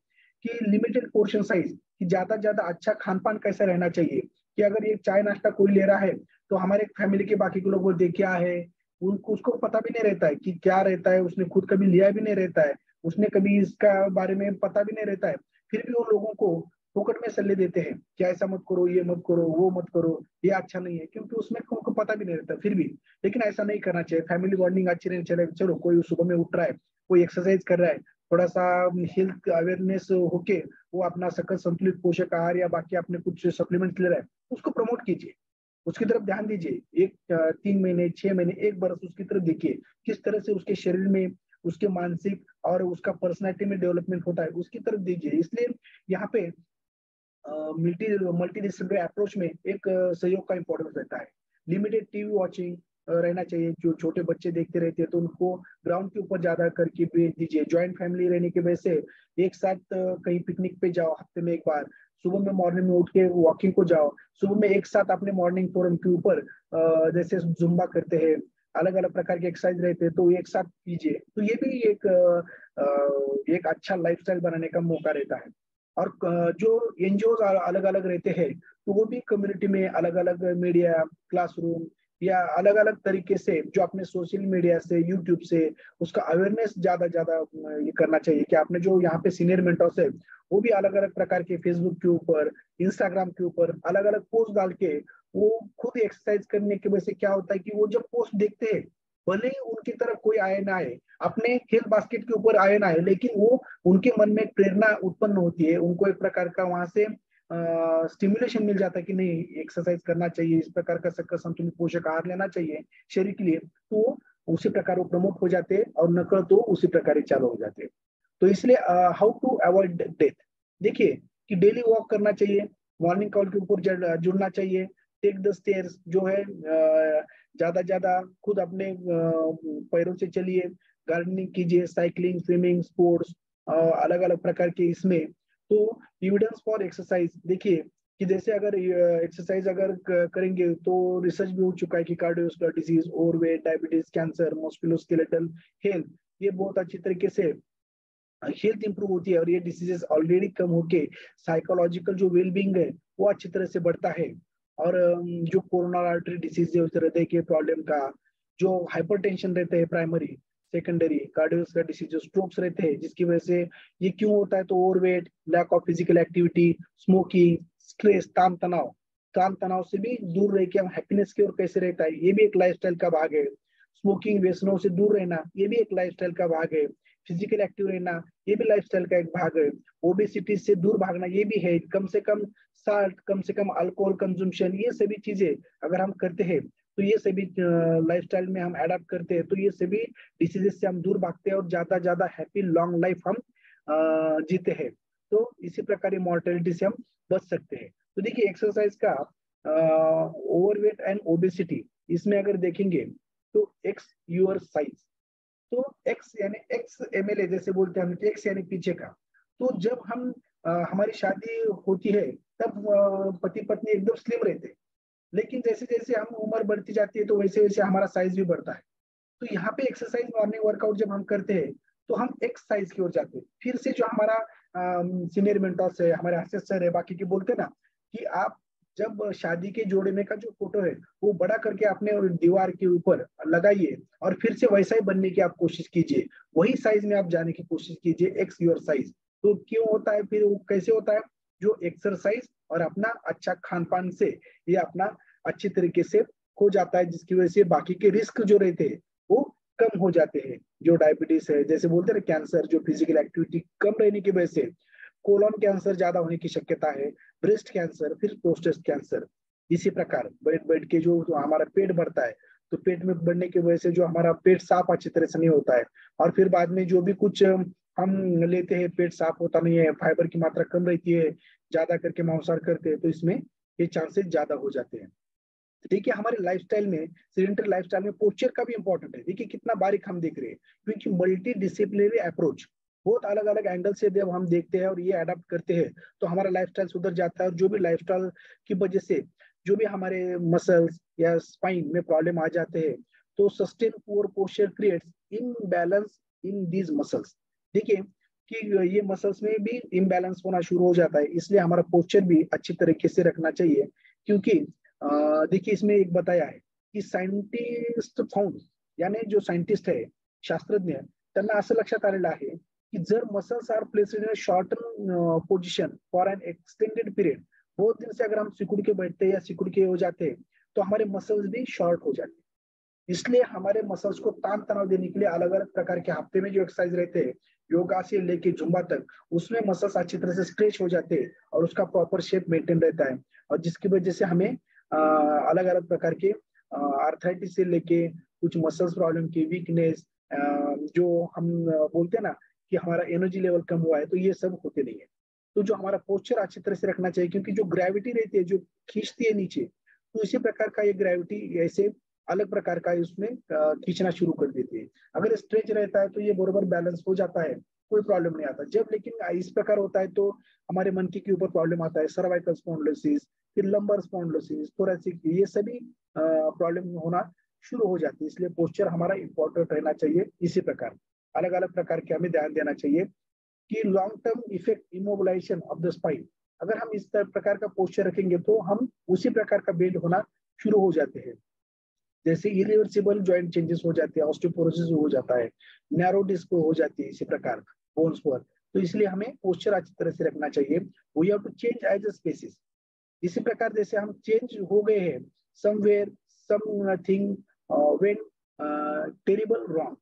कि लिमिटेड पोर्शन साइज, कि ज्यादा ज्यादा अच्छा खान पान कैसा रहना चाहिए। कि अगर ये चाय नाश्ता कोई ले रहा है, तो हमारे फैमिली के बाकी के लोग बोलते हैं क्या है, उनको उसको पता भी नहीं रहता है कि क्या रहता है, उसने खुद कभी लिया भी नहीं रहता है, उसने कभी इसका बारे में पता भी नहीं रहता है। फिर भी वो लोगों को फोकट में सल्ले देते हैं कि ऐसा मत करो, ये मत करो, वो मत करो, ये अच्छा नहीं है, क्योंकि उसमें उनको पता भी नहीं रहता फिर भी। लेकिन ऐसा नहीं करना चाहिए। फैमिली बॉन्डिंग अच्छी रहनी चाहिए। चलो कोई सुबह में उठ रहा है, कोई एक्सरसाइज कर रहा है, थोड़ा सा हेल्थ अवेयरनेस होके वो अपना सकल संतुलित पोषक आहार या बाकी अपने कुछ सप्लीमेंट ले रहा है, उसको प्रमोट कीजिए, उसकी तरफ ध्यान दीजिए। एक 3 महीने, 6 महीने, एक बरस उसकी तरफ देखिए, किस तरह से उसके शरीर में, उसके मानसिक और उसका पर्सनैलिटी में डेवलपमेंट होता है, उसकी तरफ दीजिए। इसलिए यहाँ पे मल्टी मल्टी डिसिप्लिनरी अप्रोच में एक सहयोग का इंपॉर्टेंस रहता है। लिमिटेड टीवी वॉचिंग रहना चाहिए। जो छोटे बच्चे देखते रहते हैं, तो उनको ग्राउंड के ऊपर ज्यादा करके भेज दीजिए। ज्वाइंट फैमिली रहने की वजह से एक साथ कहीं पिकनिक पे जाओ, हफ्ते में एक बार, सुबह में मॉर्निंग में उठ के वॉकिंग को जाओ, सुबह में एक साथ अपने मॉर्निंग फोरम के ऊपर जैसे जुम्बा करते हैं, अलग अलग प्रकार के एक्सरसाइज रहते हैं, तो एक साथ कीजिए। तो ये भी एक एक अच्छा लाइफस्टाइल बनाने का मौका रहता है। और जो एनजीओ अलग अलग रहते हैं, तो वो भी कम्युनिटी में अलग अलग मीडिया, क्लासरूम या अलग अलग तरीके से जो अपने सोशल मीडिया से, यूट्यूब से उसका अवेयरनेस ज्यादा ज्यादा ये करना चाहिए कि आपने जो यहाँ पे सीनियर मेंटर्स है वो भी अलग अलग प्रकार के फेसबुक के ऊपर, इंस्टाग्राम के ऊपर अलग अलग पोस्ट डाल के वो खुद एक्सरसाइज करने की वजह से क्या होता है कि वो जब पोस्ट देखते हैं, भले ही उनकी तरफ कोई आए ना आए, अपने हेल्थ बास्केट के ऊपर आए ना आए, लेकिन वो उनके मन में एक प्रेरणा उत्पन्न होती है, उनको एक प्रकार का वहां से स्टिमुलेशन मिल जाता है कि नहीं एक्सरसाइज करना चाहिए, इस प्रकार का संतुलित पोषक आहार लेना चाहिए शरीर के लिए, तो उसी प्रकार वो प्रमोट हो जाते हैं और नकल तो उसी प्रकार चालू हो जाते हैं। तो इसलिए हाउ टू अवॉइड डेथ, देखिए कि डेली वॉक करना चाहिए, मॉर्निंग कॉल के ऊपर जुड़ना चाहिए, टेक द स्टेयर्स जो है ज्यादा ज्यादा खुद अपने पैरों से चलिए, गार्डनिंग कीजिए, साइकिलिंग, स्विमिंग, स्पोर्ट्स, अलग अलग प्रकार के इसमें। तो एविडेंस फॉर एक्सरसाइज, देखिए कि जैसे अगर एक्सरसाइज अगर करेंगे तो रिसर्च भी हो चुका है कि cardiovascular disease, overweight, diabetes, cancer, musculoskeletal health, ये बहुत अच्छी तरीके से हेल्थ इंप्रूव होती है और ये डिसीजेस ऑलरेडी कम होके साइकोलॉजिकल जो वेलबींग है वो अच्छी तरह से बढ़ता है। और जो कोरोना आर्टरी डिसीज है, हृदय के प्रॉब्लम का, जो हाइपरटेंशन रहता है प्राइमरी, सेकेंडरी कार्डियोवास्कुलर डिसीज, जो स्ट्रोक्स रहते हैं, जिसकी वजह से ये क्यों होता है, तो overweight, lack of physical activity, smoking, stress, काम तनाव से भी दूर रह के हम हैप्पीनेस की ओर कैसे रहता है, ये भी एक लाइफस्टाइल का भाग है। स्मोकिंग, व्यसनों से दूर रहना, ये भी एक लाइफस्टाइल का भाग है। फिजिकल एक्टिव रहना, ये भी लाइफस्टाइल का एक भाग है। ओबेसिटी से दूर भागना, ये भी है। कम से कम साल्ट, कम से कम अल्कोहल कंजम्पशन, ये सभी चीजें अगर हम करते हैं तो ये सभी लाइफस्टाइल में हम एडाप्ट करते हैं तो ये सभी डिसीजेस से हम दूर भागते हैं और ज्यादा ज्यादा हैप्पी लॉन्ग लाइफ हम जीते हैं। तो इसी प्रकार ये मॉर्टेलिटी से हम बच सकते हैं। तो देखिए एक्सरसाइज का ओवरवेट एंड ओबेसिटी, इसमें अगर देखेंगे तो एक्स यूर साइज, तो एक्स यानी एक्स एमएलए जैसे बोलते हैं हम, एक्स यानी पीछे का। तो जब हम हमारी शादी होती है तब पति पत्नी एकदम स्लिम रहते हैं, लेकिन जैसे जैसे हम उम्र बढ़ती जाती है तो वैसे वैसे हमारा साइज भी बढ़ता है। तो यहाँ पे एक्सरसाइज, मॉर्निंग वर्कआउट जब हम करते हैं तो हम एक्स साइज की ओर जाते हैं। फिर से जो हमारा सीनियर मेंटर्स है, हमारे आशीष सर है, बाकी के बोलते हैं ना कि आप जब शादी के जोड़े में का जो फोटो है वो बड़ा करके अपने दीवार के ऊपर लगाइए और फिर से वैसा ही बनने की आप कोशिश कीजिए, वही साइज में आप जाने की कोशिश कीजिए, एक्स योर साइज। तो क्यों होता है, फिर वो कैसे होता है, जो एक्सरसाइज और अपना अच्छा खान पान से ये अपना अच्छी तरीके से हो जाता है, जिसकी वजह से बाकी के रिस्क जो रहते हैं वो कम हो जाते हैं। जो डायबिटीज है, जैसे बोलते हैं ना कैंसर, जो फिजिकल एक्टिविटी कम रहने की वजह से कोलोन कैंसर ज्यादा होने की शक्यता है, ब्रेस्ट कैंसर, फिर प्रोस्टेट कैंसर। इसी प्रकार बैठ बैठ के जो हमारा पेट बढ़ता है, तो पेट में बढ़ने की वजह से जो हमारा पेट साफ अच्छी तरह से नहीं होता है, और फिर बाद में जो भी कुछ हम लेते हैं पेट साफ होता नहीं है, फाइबर की मात्रा कम रहती है, ज्यादा करके मांसाहार करते हैं तो इसमें ये चांसेस ज्यादा हो जाते हैं। देखिए हमारे लाइफस्टाइल में, सीडेंटरी लाइफस्टाइल में पोस्चर का भी इंपॉर्टेंट है। देखिए कितना बारीक हम देख रहे हैं, क्योंकि मल्टी डिसिप्लिनरी अप्रोच, बहुत अलग अलग एंगल से जब हम देखते हैं और ये अडाप्ट करते हैं तो हमारा लाइफस्टाइल सुधर जाता है। और जो भी लाइफस्टाइल की वजह से जो भी हमारे मसल्स या स्पाइन में प्रॉब्लम आ जाते हैं, तो sustain poor posture creates imbalance in these muscles. देखिए कि ये मसल्स में भी इम्बैलेंस होना शुरू हो जाता है, इसलिए हमारा पोस्चर भी अच्छी तरीके से रखना चाहिए। क्योंकि देखिए इसमें एक बताया है की सायंटिस्ट फाउंड, यानी जो सायंटिस्ट आहे, शास्त्रज्ञ, त्यांना असं लक्षात आलेलं आहे की जर muscles are placed in a short position for an extended period, बहुत दिन से अगर हम सिकुड़ के बैठते हैं या सिकुड़ के हो जाते हैं तो हमारे मसल्स भी शॉर्ट हो जाते हैं। इसलिए हमारे मसल्स को तान तनाव देने के लिए अलग अलग प्रकार के हफ्ते में जो एक्सरसाइज रहते हैं, योगा से लेके जुम्बा तक, उसमें मसल्स अच्छी तरह से स्ट्रेच हो जाते हैं और उसका प्रॉपर शेप मेंटेन रहता है। और जिसकी वजह से हमें अलग अलग प्रकार के आर्थराइटिस से लेके कुछ मसल्स प्रॉब्लम की वीकनेस, जो हम बोलते हैं ना कि हमारा एनर्जी लेवल कम हुआ है, तो ये सब होते नहीं है। तो जो हमारा पोस्चर अच्छी तरह से रखना चाहिए, क्योंकि जो ग्रेविटी रहती है जो खींचती है नीचे, तो इसी प्रकार का ये ग्रेविटी ऐसे अलग प्रकार का उसमें खींचना शुरू कर देती है। अगर स्ट्रेच रहता है तो ये बराबर बैलेंस हो जाता है, कोई प्रॉब्लम नहीं आता। जब लेकिन इस प्रकार होता है तो हमारे मन के ऊपर प्रॉब्लम आता है, सर्वाइकल स्पॉन्डिलोसिस, फिर लंबर स्पॉन्डिलोसिस, थोरैसिक, ये सभी प्रॉब्लम होना शुरू हो जाती है। इसलिए पोस्चर हमारा इंपॉर्टेंट रहना चाहिए। इसी प्रकार अलग अलग प्रकार के हमें ध्यान देना चाहिए। कि long term effect immobilization of the spine. अगर हम इस प्रकार का पोस्चर रखेंगे तो हम उसी प्रकार का बेंड होना शुरू हो जाते हैं। जैसे इरिवर्सिबल जॉइंट चेंजेस हो जाते हैं, ऑस्टियोपोरोसिस हो जाता है, नैरो डिस्क हो जाती है इसी प्रकार बोन्स पर। तो इसलिए हमें पोस्चर अच्छी तरह से रखना चाहिए। We have to change as a species. इसी प्रकार जैसे हम चेंज हो गए हैं somewhere something went terrible wrong,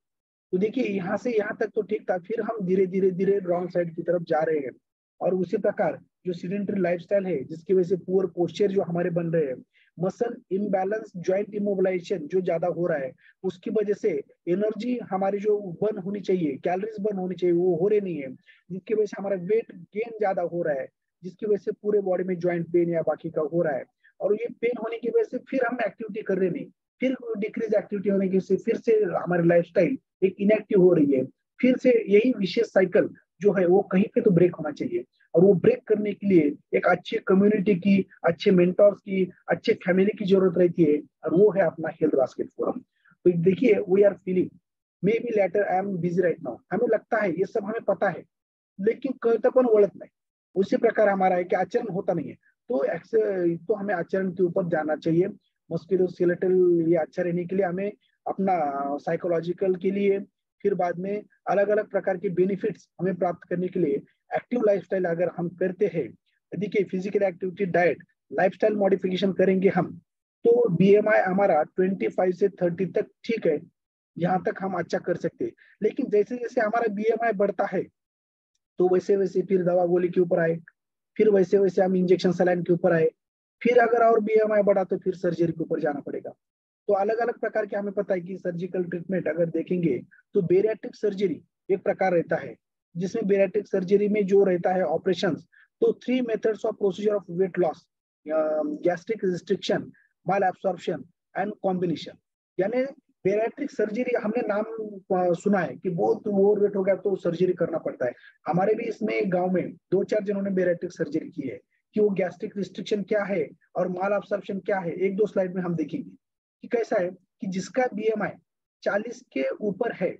तो देखिए यहाँ से यहाँ तक तो ठीक था, फिर हम धीरे धीरे धीरे रॉन्ग साइड की तरफ जा रहे हैं। और उसी प्रकार जो सीडेंटरी लाइफस्टाइल है जिसकी वजह से पुअर पोस्चर जो हमारे बन रहे हैं, मसल इम्बैलेंस, जॉइंट इमोबिलाइजेशन जो ज्यादा हो रहा है, उसकी वजह से एनर्जी हमारी जो बर्न होनी चाहिए, कैलोरीज बर्न होनी चाहिए, वो हो रही नहीं है, जिसकी वजह से हमारा वेट गेन ज्यादा हो रहा है, जिसकी वजह से पूरे बॉडी में ज्वाइंट पेन या बाकी का हो रहा है। और ये पेन होने की वजह से फिर हम एक्टिविटी कर रहे नहीं, फिर डिक्रीज एक्टिविटी होने की वजह से फिर से हमारी लाइफस्टाइल एक इनएक्टिव हो रही है। फिर से यही विशेष साइकिल जो है वो कहीं पे तो ब्रेक होना चाहिए। और वो ब्रेक करने के लिए एक अच्छे कम्युनिटी की, अच्छे मेंटर्स की, अच्छे फैमिली की जरूरत रहती है, और वो है अपना हेल्थ बास्केट फोरम। तो देखिए we are feeling maybe later I am busy right now, हमें लगता है ये सब हमें पता है, लेकिन कळतं पण वळत नाही। उसी प्रकार हमारा है कि आचरण होता नहीं है। तो हमें आचरण के ऊपर जाना चाहिए। मस्कुलोस्केलेटल ये अच्छा रहने के लिए हमें अपना साइकोलॉजिकल के लिए, फिर बाद में अलग अलग प्रकार के बेनिफिट्स हमें प्राप्त करने के लिए एक्टिव लाइफस्टाइल अगर हम करते हैं, देखिए physical activity, diet, lifestyle modification करेंगे हम, तो बीएमआई हमारा 25 से 30 तक ठीक है, यहाँ तक हम अच्छा कर सकते हैं। लेकिन जैसे जैसे हमारा बीएमआई बढ़ता है तो वैसे वैसे फिर दवा गोली के ऊपर आए, फिर वैसे वैसे हम इंजेक्शन सलाइन के ऊपर आए, फिर अगर और बीएमआई बढ़ा तो फिर सर्जरी के ऊपर जाना पड़ेगा। तो अलग अलग प्रकार के हमें पता है कि सर्जिकल ट्रीटमेंट अगर देखेंगे तो बेरियाट्रिक सर्जरी एक प्रकार रहता है, जिसमें बेरियाट्रिक सर्जरी में जो रहता है ऑपरेशन, तो 3 methods of procedure of weight loss, gastric restriction, mall absorption and combination. यानी बेरियाट्रिक सर्जरी हमने नाम सुना है कि बहुत ओवर वेट हो गया तो सर्जरी करना पड़ता है। हमारे भी इसमें गांव में 2-4 जनों ने बेरियाट्रिक सर्जरी की है। कि वो गैस्ट्रिक रिस्ट्रिक्शन क्या है और माल एब्सॉर्प्शन क्या है, 1-2 स्लाइड में हम देखेंगे कि कैसा है कि जिसका बीएमआई 40 के ऊपर है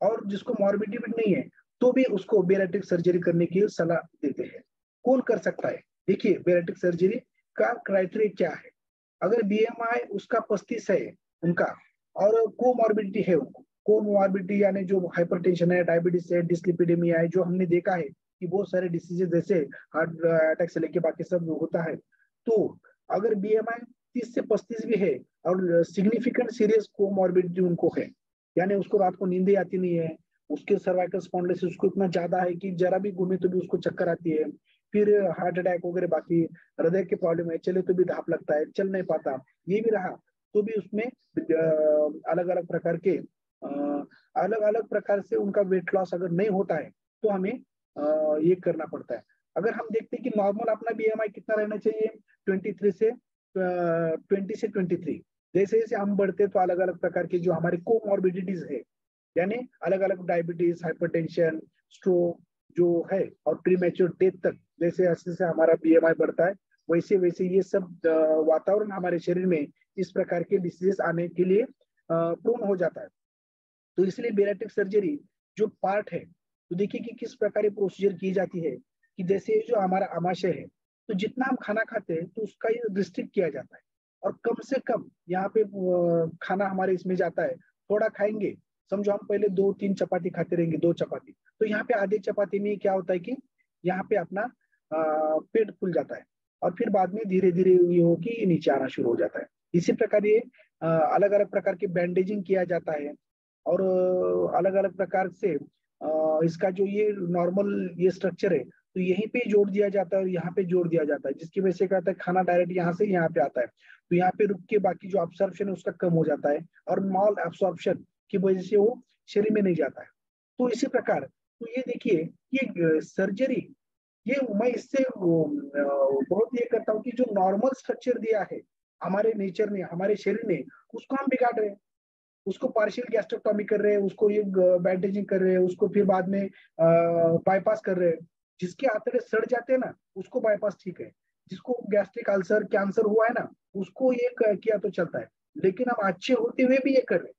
और जिसको मॉर्बिडिटी नहीं है, तो भी उसको बेरियाट्रिक सर्जरी करने की सलाह देते हैं। कौन कर सकता है? देखिए बेरियाट्रिक सर्जरी का क्राइटेरिया क्या है। अगर बीएमआई उसका 35 है उनका, और कोमॉर्बिडिटी है उनको, कोमॉर्बिडिटी यानी जो हाइपरटेंशन है, डायबिटीज है, डिस्लिपिडेमिया है, जो हमने देखा है कि बहुत सारे डिसीजेज जैसे हार्ट अटैक से लेके बाकी सब होता है। तो अगर बीएमआई 30 से 35 भी है और सिग्निफिकेंट सीरियस कोमॉर्बिडिटी उनको है, यानी उसको रात को नींद ही आती नहीं है, उसके सर्वाइकल स्पॉन्डिलोसिस उसको इतना ज्यादा है कि जरा भी घूमे तो भी उसको चक्कर आती है, फिर हार्ट अटैक वगैरह, बाकी हृदय के प्रॉब्लम है, चले तो भी धाप लगता है, चल नहीं पाता, ये भी रहा, तो भी उसमें अलग अलग प्रकार के अलग अलग प्रकार से उनका वेट लॉस अगर नहीं होता है तो हमें ये करना पड़ता है। अगर हम देखते हैं कि नॉर्मल अपना बीएमआई कितना रहना चाहिए, 20 से 23, जैसे जैसे हम बढ़ते तो अलग अलग प्रकार की जो हमारी कोमॉर्बिडिटीज है, यानी अलग अलग डायबिटीज, हाइपरटेंशन, स्ट्रोक जो है, और प्रीमेच्योर डेथ तक जैसे जैसे हमारा बीएमआई बढ़ता है, वैसे वैसे ये सब वातावरण हमारे शरीर में इस प्रकार के डिसीजेस आने के लिए प्रोन हो जाता है। तो इसलिए बेरियाट्रिक सर्जरी जो पार्ट है, तो देखिए कि किस प्रकार ये प्रोसीजर की जाती है कि जैसे जो हमारा आमाशय है, तो जितना हम खाना खाते हैं तो उसका ये रिस्ट्रिक्ट किया जाता है, और कम से कम यहाँ पे खाना हमारे इसमें जाता है, थोड़ा खाएंगे, समझो हम पहले 2-3 चपाती खाते रहेंगे, 2 चपाती, तो यहाँ पे आधे चपाती में क्या होता है कि यहाँ पे अपना पेट फूल जाता है, और फिर बाद में धीरे धीरे ये हो कि नीचे आना शुरू हो जाता है। इसी प्रकार ये अलग अलग प्रकार की बैंडेजिंग किया जाता है, और अलग अलग प्रकार से इसका जो ये नॉर्मल ये स्ट्रक्चर है, तो यहीं पे जोड़ दिया जाता है और यहाँ पे जोड़ दिया जाता है, जिसकी वजह से क्या होता है खाना डायरेक्ट यहाँ से यहाँ पे आता है, तो यहाँ पे रुक के बाकी जो अब्सॉर्प्शन है उसका कम हो जाता है, और मॉल अब्सॉर्प्शन की वजह से वो शरीर में नहीं जाता है। तो इसी प्रकार तो ये देखिए ये सर्जरी, ये मैं इससे बहुत ये करता हूँ कि जो नॉर्मल स्ट्रक्चर दिया है हमारे नेचर ने, हमारे शरीर ने, उसको हम बिगाड़ रहे हैं, उसको पार्शियल गैस्ट्रोटॉमी कर रहे हैं, उसको ये बैंडेजिंग कर रहे हैं, उसको फिर बाद में बाईपास कर रहे हैं। जिसके आंतड़े सड़ जाते हैं ना उसको बाईपास ठीक है, जिसको गैस्ट्रिक अल्सर कैंसर हुआ है ना उसको ये किया तो चलता है, लेकिन हम अच्छे होते हुए भी ये कर रहे हैं।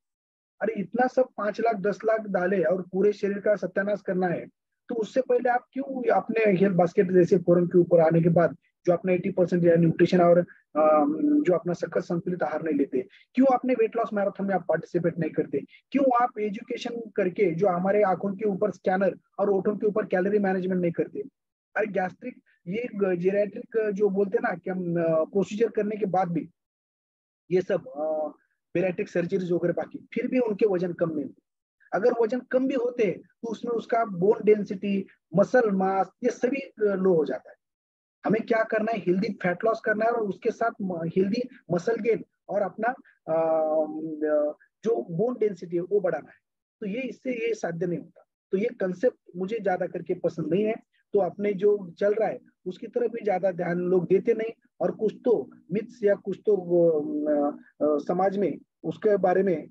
अरे इतना सब 5 लाख 10 लाख डाले और पूरे शरीर का सत्यानाश करना है, तो उससे पहले आप क्यों अपने हेल्थ बास्केट जैसे फोरम के ऊपर आने के बाद जो अपना 80% न्यूट्रिशन और जो अपना सखत संतुलित आहार नहीं लेते, क्यों अपने वेट लॉस मैराथन में आप पार्टिसिपेट नहीं करते, क्यों आप एजुकेशन करके जो हमारे आंखों के ऊपर स्कैनर और ओठों के ऊपर कैलोरी मैनेजमेंट नहीं करते। अरे गैस्ट्रिक ये जेरेट्रिक जो बोलते हैं ना कि हम प्रोसीजर करने के बाद भी ये सब बेरेट्रिक सर्जरीज वगैरह बाकी फिर भी उनके वजन कम नहीं होते। अगर वजन कम भी होते हैं तो उसमें उसका बोन डेंसिटी, मसल मास ये सभी लो हो जाता है। हमें क्या करना है, हेल्दी फैट लॉस करना है और उसके साथ हेल्दी मसल गेन और अपना जो बोन डेंसिटी है वो बढ़ाना है। तो ये इससे ये साध्य नहीं होता। तो ये कंसेप्ट मुझे ज्यादा करके पसंद नहीं है। तो अपने जो चल रहा है उसकी तरफ भी ज्यादा ध्यान लोग देते नहीं, और कुछ तो मिथ्स या कुछ तो समाज में उसके बारे में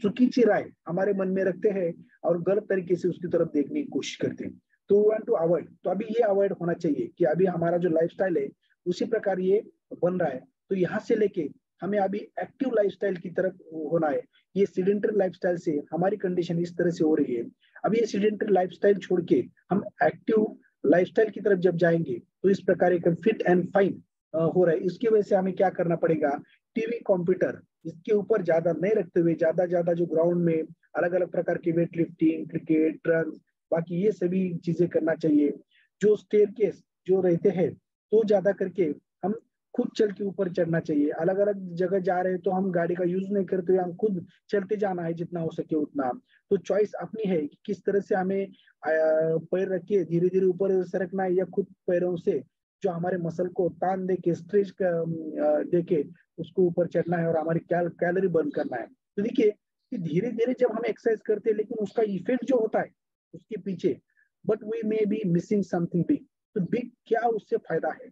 चुकीची राय हमारे मन में रखते हैं और गलत तरीके से उसकी तरफ देखने की कोशिश करते हैं। तो वांट टू अवॉइड, तो अभी ये अवॉइड होना चाहिए कि अभी हमारा जो लाइफस्टाइल है उसी प्रकार ये बन रहा है। तो यहाँ से लेके हमें अभी एक्टिव लाइफस्टाइल की तरफ होना है। ये सीडेंटरी लाइफस्टाइल से हमारी कंडीशन इस तरह से हो रही है। अभी ये सीडेंटरी लाइफस्टाइल छोड़ के हम एक्टिव लाइफस्टाइल की तरफ जब जाएंगे तो इस प्रकार एक फिट एंड फाइन हो रहा है। इसकी वजह से हमें क्या करना पड़ेगा, टीवी कंप्यूटर इसके ऊपर ज्यादा नहीं रखते हुए ज्यादा ज्यादा जो ग्राउंड में अलग अलग प्रकार की वेट लिफ्टिंग, क्रिकेट, रन, बाकी ये सभी चीजें करना चाहिए। जो स्टेयरकेस जो रहते हैं तो ज्यादा करके हम खुद चल के ऊपर चढ़ना चाहिए। अलग अलग जगह जा रहे हैं तो हम गाड़ी का यूज नहीं करते हुए हम खुद चलते जाना है जितना हो सके उतना। तो चॉइस अपनी है कि किस तरह से हमें पैर रख के धीरे धीरे ऊपर सरकना है या खुद पैरों से जो हमारे मसल को तान दे के स्ट्रेच दे के उसको ऊपर चढ़ना है और हमारी कैलोरी बर्न करना है। तो देखिए कि धीरे धीरे जब हम एक्सरसाइज करते हैं लेकिन उसका इफेक्ट जो होता है उसके पीछे, but we may be missing something big. तो बिग क्या उससे फायदा है,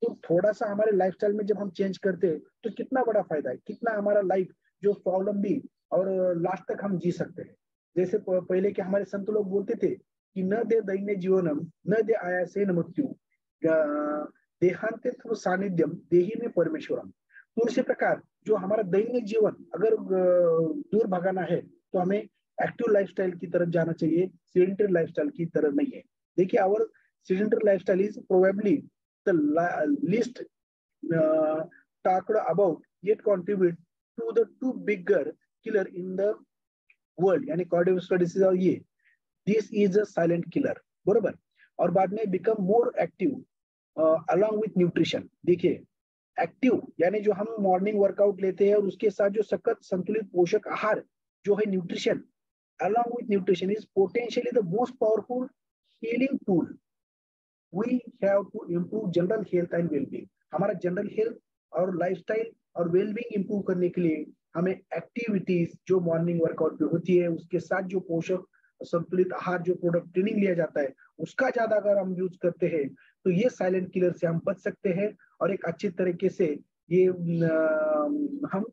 तो थोड़ा सा हमारे लाइफस्टाइल में जब हम चेंज करते हैं तो कितना बड़ा फायदा है, कितना हमारा लाइफ जो स्वावलंबी और लास्ट तक हम जी सकते हैं। जैसे पहले के हमारे संत लोग बोलते थे कि न दे दैन्य जीवनम न दे आयासेन मृत्यु देहांते सानिध्यम देही में परमेश्वरम। तो इसी प्रकार जो हमारा दैनिक जीवन अगर दूर भगाना है तो हमें एक्टिव लाइफस्टाइल की तरफ जाना चाहिए, सीडेंटरी लाइफस्टाइल की तरफ नहीं है। देखिए our sedentary lifestyle is probably the least talked about yet contribute to the two bigger killer in the world यानी कार्डियोवास्कुलर डिसीज और ये this is a silent killer, बरोबर। और बाद में become more active along with nutrition. देखिए एक्टिव यानी जो हम मॉर्निंग वर्कआउट लेते हैं और उसके साथ जो सखत संतुलित पोषक आहार जो है nutrition, along with nutrition is potentially the most powerful healing tool. We have to improve general health and well-being. हमारा जनरल हेल्थ और लाइफस्टाइल और वेलबींग इंप्रूव करने के लिए हमें एक्टिविटीज जो मॉर्निंग वर्कआउट में होती है उसके साथ जो पोषक संतुलित आहार जो प्रोडक्ट ट्रेनिंग लिया जाता है उसका ज्यादा अगर हम यूज करते हैं तो ये साइलेंट किलर से हम बच सकते हैं और एक अच्छी तरीके से ये हम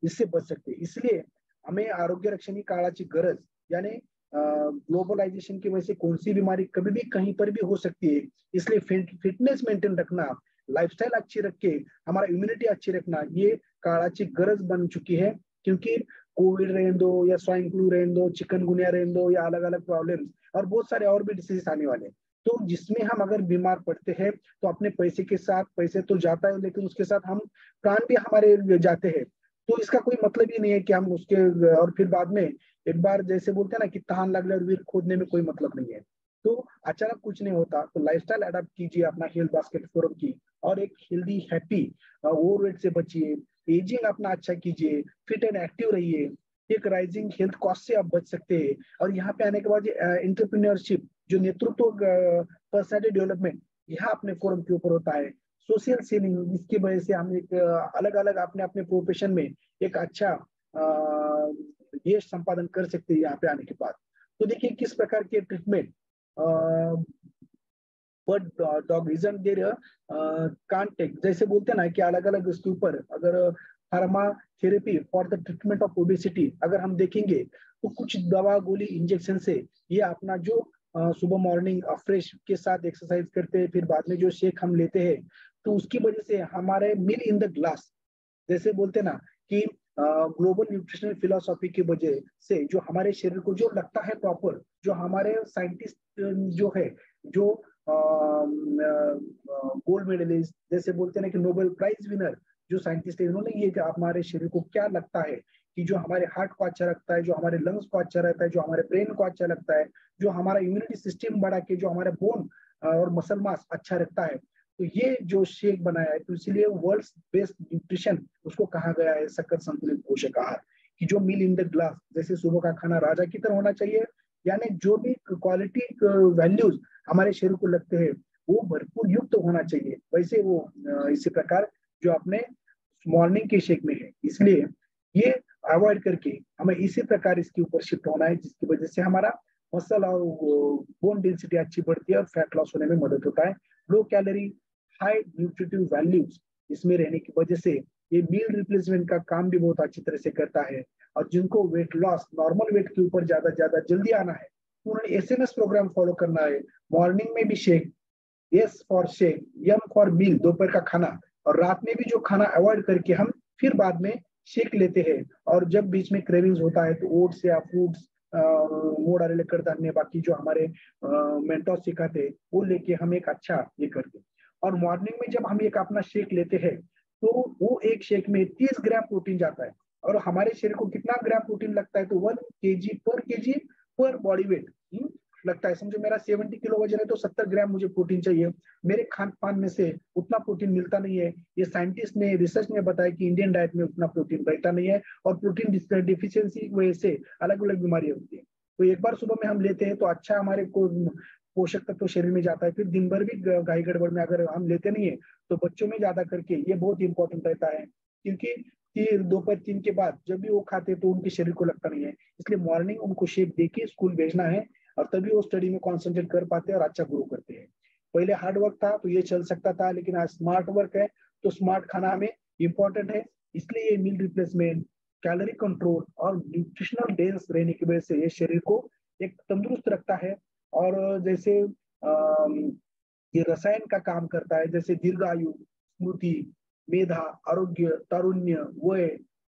इससे बच सकते हैं। इसलिए हमें आरोग्य रक्षण ही काळाची गरज, यानी ग्लोबलाइजेशन की वजह से कौन सी बीमारी कभी भी कहीं पर भी हो सकती है। इसलिए फिटनेस मेंटेन रखना, लाइफस्टाइल अच्छी रख के हमारा इम्यूनिटी अच्छी रखना ये काळाची गरज बन चुकी है। क्योंकि कोविड रहने दो या स्वाइन फ्लू रहने दो, चिकनगुनिया रहने दो या अलग अलग प्रॉब्लम्स और बहुत सारे और भी डिसीज आने वाले, तो जिसमें हम अगर बीमार पड़ते हैं तो अपने पैसे के साथ, पैसे तो जाता है लेकिन उसके साथ हम प्राण भी हमारे जाते हैं। तो इसका कोई मतलब ही नहीं है कि हम उसके और फिर बाद में एक बार जैसे बोलते हैं ना कि तहान लगले और वीर खोदने में कोई मतलब नहीं है। तो अचानक कुछ नहीं होता। तो लाइफस्टाइल अडॉप्ट कीजिए अपना हेल्थ बास्केट फोरम की और एक हेल्दी हैप्पी ओवरवेट से बचिए, एजिंग अपना अच्छा कीजिए, फिट एंड एक्टिव रहिए। एक राइजिंग हेल्थ कॉस्ट से आप बच सकते हैं। और यहाँ पे आने के बाद एंटरप्रेन्योरशिप जो नेतृत्व पर्सनैलिटी डेवलपमेंट यहाँ अपने फोरम के ऊपर होता है। सोशल सेलिंग, इसकी वजह से हम एक अलग अलग अपने अपने प्रोफेशन में एक अच्छा यश संपादन कर सकते हैं यहाँ पे आने के बाद। तो देखिए किस प्रकार के treatment but dog isn't there can't take, जैसे बोलते हैं ना कि अलग अलग इसके ऊपर अगर pharma therapy for the treatment of obesity अगर हम देखेंगे तो कुछ दवा गोली इंजेक्शन से ये अपना जो सुबह मॉर्निंग फ्रेश के साथ एक्सरसाइज करते हैं, फिर बाद में जो शेक हम लेते हैं तो उसकी वजह से हमारे मिल इन द ग्लास, जैसे बोलते हैं ना कि ग्लोबल न्यूट्रिशनल फिलोसॉफी की वजह से जो हमारे शरीर को जो लगता है प्रॉपर, जो हमारे साइंटिस्ट जो है, जो गोल्ड मेडलिस्ट जैसे बोलते हैं ना कि नोबेल प्राइज विनर जो साइंटिस्ट है, इन्होंने ये कि हमारे शरीर को क्या लगता है कि जो हमारे हार्ट को अच्छा रखता है, जो हमारे लंग्स को अच्छा रहता है, जो हमारे ब्रेन को अच्छा लगता है, जो हमारा इम्यूनिटी सिस्टम बढ़ा के जो हमारे बोन और मसल मास अच्छा रखता है, तो ये जो शेक बनाया है, तो इसलिए वर्ल्ड्स बेस्ट न्यूट्रिशन उसको कहा गया है सकल संतुलित पोषक आहार। कि जो मील इन द ग्लास, जैसे सुबह का खाना राजा की तरह होना चाहिए, यानी जो भी क्वालिटी वैल्यूज हमारे शरीर को लगते हैं वो भरपूर युक्त होना चाहिए, वैसे वो इसी प्रकार जो अपने मॉर्निंग के शेक में है। इसलिए ये अवॉइड करके हमें इसी प्रकार इसके ऊपर शिफ्ट होना है, जिसकी वजह से हमारा मसल और बोन डेंसिटी अच्छी बढ़ती है और फैट लॉस होने में मदद होता है। Low calorie high nutritive values इसमें रहने की वजह से ये मील रिप्लेसमेंट का काम भी बहुत अच्छी तरह से करता है। और जिनको वेट लॉस नॉर्मल वेट के ऊपर ज्यादा जल्दी आना है, उन्होंने एसएमएस प्रोग्राम फॉलो करना है। मॉर्निंग में भी shake, S for shake, M for meal, दोपहर का खाना, और रात में भी जो खाना अवॉइड करके हम फिर बाद में शेक लेते हैं। और जब बीच में क्रेविंग्स होता है तो ओट्स या फ्रूट्स मोड़ा लेकर अन्य बाकी जो हमारे मेंटोस सिखाते हैं वो लेके हम एक अच्छा ये करते हैं। और मॉर्निंग में जब हम एक अपना शेक लेते हैं तो वो एक शेक में 30 ग्राम प्रोटीन जाता है। और हमारे शरीर को कितना ग्राम प्रोटीन लगता है, तो 1 kg पर बॉडी वेट लगता है। समझो मेरा 70 किलो वजन है तो 70 ग्राम मुझे प्रोटीन चाहिए। मेरे खान पान में से उतना प्रोटीन मिलता नहीं है। ये साइंटिस्ट ने रिसर्च में बताया कि इंडियन डाइट में उतना प्रोटीन रहता नहीं है, और प्रोटीन डिफिशियंसी की वजह से अलग अलग बीमारियां होती है। तो एक बार सुबह में हम लेते हैं तो अच्छा हमारे को पोषक तत्व तो शरीर में जाता है। फिर दिन भर भी गाय गड़बड़ में अगर हम लेते नहीं है तो बच्चों में ज्यादा करके ये बहुत इंपॉर्टेंट रहता है, क्योंकि दोपहर 3 के बाद जब भी वो खाते हैं तो उनके शरीर को लगता नहीं है। इसलिए मॉर्निंग उनको शेक देके स्कूल भेजना है, और तभी वो स्टडी में कॉन्सेंट्रेट कर पाते हैं और अच्छा ग्रो करते हैं। पहले हार्ड वर्क था तो ये चल सकता था, लेकिन आज स्मार्ट वर्क है तो स्मार्ट खाना हमें इंपॉर्टेंट है। इसलिए ये मील रिप्लेसमेंट, कैलोरी कंट्रोल और न्यूट्रिशनल डेंस रहने की वजह से ये शरीर को एक तंदुरुस्त रखता है। और जैसे ये रसायन का काम करता है, जैसे दीर्घायु, स्मृति, मेधा, आरोग्य, तारुण्य, वय,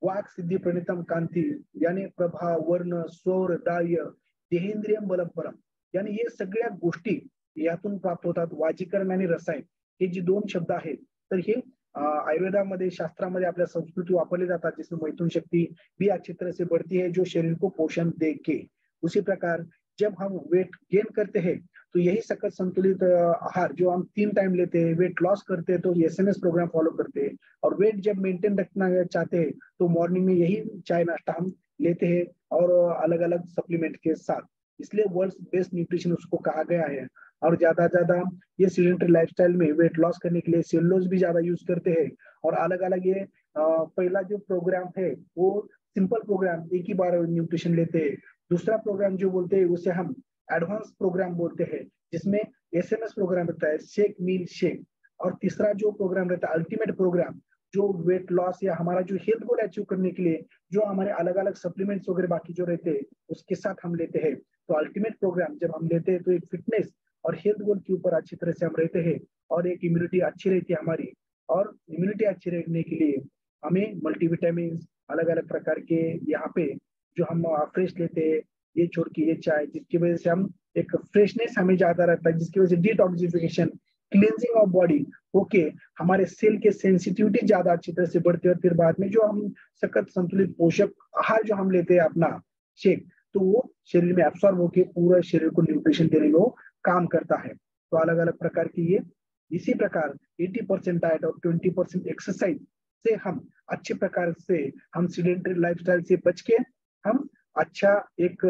वाक सिद्धि, प्रणितम कांति, यानी प्रभा, वर्ण, स्वर, दार्य, देहेंद्रियम बलम परम, यानी ये सगळ्या गोष्टी यातून प्राप्त होतात। वाजीकरण आणि रसायन हे जे दोन शब्द आहेत, तर हे आयुर्वेदामध्ये शास्त्रामध्ये आपल्या संस्कृती वापरले जातात, जिसमें मैथुन शक्ति भी अच्छी तरह से बढ़ती है जो शरीर को पोषण दे के। उसी प्रकार जब हम वेट गेन करते हैं तो यही सकल संतुलित आहार जो हम 3 टाइम लेते हैं, वेट लॉस करते हैं तो एसएमएस प्रोग्राम फॉलो करते हैं, और वेट जब मेंटेन रखना चाहते हैं तो मॉर्निंग में यही चाय नाश्ता हम लेते हैं और अलग अलग सप्लीमेंट के साथ। इसलिए वर्ल्ड बेस्ट न्यूट्रिशन उसको कहा गया है। और ज्यादा ये सीडेंटरी लाइफस्टाइल में वेट लॉस करने के लिए सेलुलोज भी ज्यादा यूज करते हैं। और अलग अलग ये पहला जो प्रोग्राम है वो सिंपल प्रोग्राम, एक ही बार न्यूट्रिशन लेते हैं। दूसरा प्रोग्राम जो बोलते हैं उसे हम एडवांस प्रोग्राम बोलते हैं, जिसमें एसएमएस प्रोग्राम रहता है, शेक मील शेक। और तीसरा जो प्रोग्राम रहता है अल्टीमेट प्रोग्राम, जो वेट लॉस या हमारा जो हेल्थ गोल अचीव करने के लिए जो हमारे अलग अलग सप्लीमेंट्स वगैरह बाकी जो रहते हैं उसके साथ हम लेते हैं। तो अल्टीमेट प्रोग्राम जब हम लेते हैं तो एक फिटनेस और हेल्थ गोल के ऊपर अच्छी तरह से हम रहते हैं, और एक इम्यूनिटी अच्छी रहती है हमारी। और इम्यूनिटी अच्छी रहने के लिए हमें मल्टीविटामिन अलग अलग प्रकार के यहाँ पे जो हम फ्रेश लेते हैं, ये छोड़ के ये चाय, जिसकी वजह से हम एक फ्रेशनेस हमें ज्यादा रहता है, जिसकी वजह से detoxification, cleansing of body okay, हमारे सेल के सेंसिटिविटी ज्यादा अच्छी तरह से बढ़ती है। और फिर बाद में जो हम सखत संतुलित पोषक आहार जो हम लेते हैं अपना शेक, तो वो शरीर में एब्सॉर्ब होकर पूरा शरीर को न्यूट्रिशन देने में वो काम करता है। तो अलग अलग प्रकार की ये इसी प्रकार 80% डाइट और 20% एक्सरसाइज से हम अच्छे प्रकार से हम सीडेंटरी लाइफस्टाइल से बच के हम अच्छा एक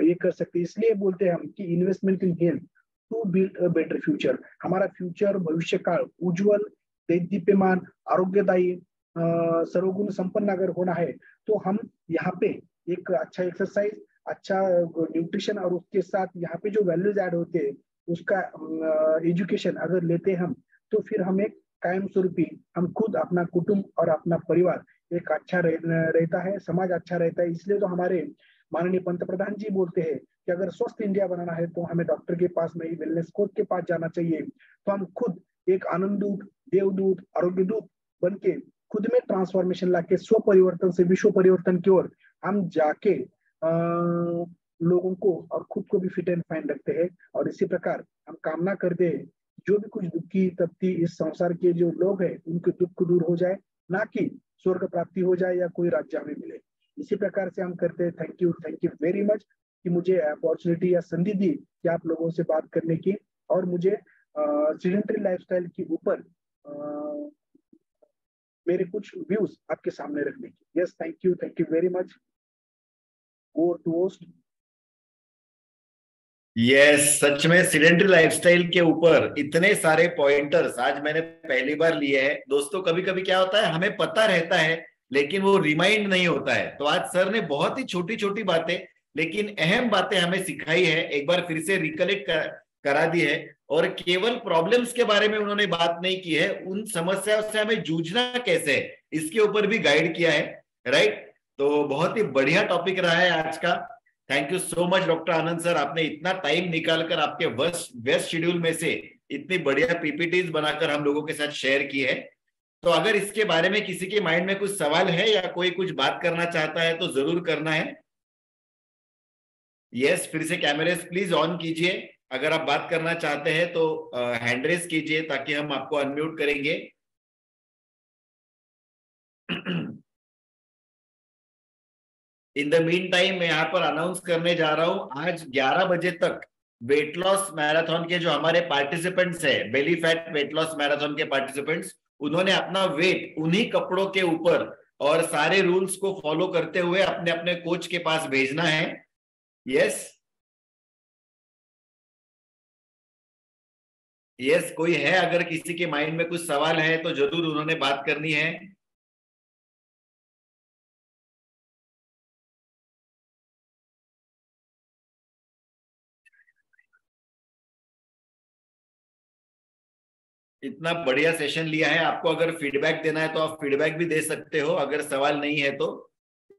ये कर सकते हैं। इसलिए बोलते हैं हम कि investment in health to build a better future. हमारा फ्यूचर भविष्य काल उज्जवल, दीप्यमान, आरोग्यदायी, सर्वगुण संपन्न अगर होना है तो हम यहाँ पे एक अच्छा एक्सरसाइज, अच्छा न्यूट्रिशन और उसके साथ यहाँ पे जो वैल्यूज ऐड होते हैं उसका एजुकेशन अगर लेते हैं हम, तो फिर हम एक कायम स्वरूपी हम खुद, अपना कुटुंब और अपना परिवार एक अच्छा रहता है, समाज अच्छा रहता है। इसलिए तो हमारे माननीय पंतप्रधान जी बोलते हैं कि अगर स्वस्थ इंडिया बनाना है तो हमें डॉक्टर के पास नहीं, वेलनेस कोच के पास जाना चाहिए। तो हम खुद एक आनंद दूत, देवदूत, आरोग्य दूत बन के खुद में ट्रांसफॉर्मेशन लाके स्व परिवर्तन से विश्व परिवर्तन की ओर हम जाके लोगों को और खुद को भी फिट एंड फाइन रखते हैं। और इसी प्रकार हम कामना करते हैं जो भी कुछ दुखी तप्ती इस संसार के जो लोग हैं उनके दुख दूर हो जाए, ना कि स्वर्ग प्राप्ति हो जाए या कोई राज्य हमें मिले। इसी प्रकार से हम करते हैं। थैंक यू वेरी मच कि मुझे अपॉर्चुनिटी या संधि दी कि आप लोगों से बात करने की और मुझे सीडेंटरी लाइफस्टाइल के ऊपर मेरे कुछ व्यूज आपके सामने रखने की। Yes, thank you very much. Over to host. Yes, सच में सीडेंटरी लाइफस्टाइल के ऊपर इतने सारे पॉइंटर्स आज मैंने पहली बार लिए हैं। दोस्तों, कभी कभी क्या होता है, हमें पता रहता है लेकिन वो रिमाइंड नहीं होता है। तो आज सर ने बहुत ही छोटी छोटी बातें लेकिन अहम बातें हमें सिखाई है, एक बार फिर से रिकलेक्ट करा दी है। और केवल प्रॉब्लम्स के बारे में उन्होंने बात नहीं की है, उन समस्याओं से हमें जूझना कैसे है इसके ऊपर भी गाइड किया है। राइट, तो बहुत ही बढ़िया टॉपिक रहा है आज का। Thank you so much doctor Anand sir, आपने इतना टाइम निकालकर आपके व्यस्त शेड्यूल में से इतनी बढ़िया पीपीटीज बनाकर हम लोगों के साथ शेयर की है। तो अगर इसके बारे में किसी के माइंड में कुछ सवाल है या कोई कुछ बात करना चाहता है तो जरूर करना है। यस, फिर से कैमरेज प्लीज ऑन कीजिए। अगर आप बात करना चाहते हैं तो हैंड रेज कीजिए ताकि हम आपको अनम्यूट करेंगे। इन द मीन टाइम मैं यहाँ पर अनाउंस करने जा रहा हूं, आज 11 बजे तक वेट लॉस मैराथन के जो हमारे पार्टिसिपेंट्स है, belly fat weight loss marathon के पार्टिसिपेंट्स, उन्होंने अपना वेट उन्हीं कपड़ों के ऊपर और सारे रूल्स को फॉलो करते हुए अपने अपने कोच के पास भेजना है। यस यस, कोई है अगर किसी के माइंड में कुछ सवाल है तो जरूर उन्होंने बात करनी है। इतना बढ़िया सेशन लिया है, आपको अगर फीडबैक देना है तो आप फीडबैक भी दे सकते हो अगर सवाल नहीं है तो।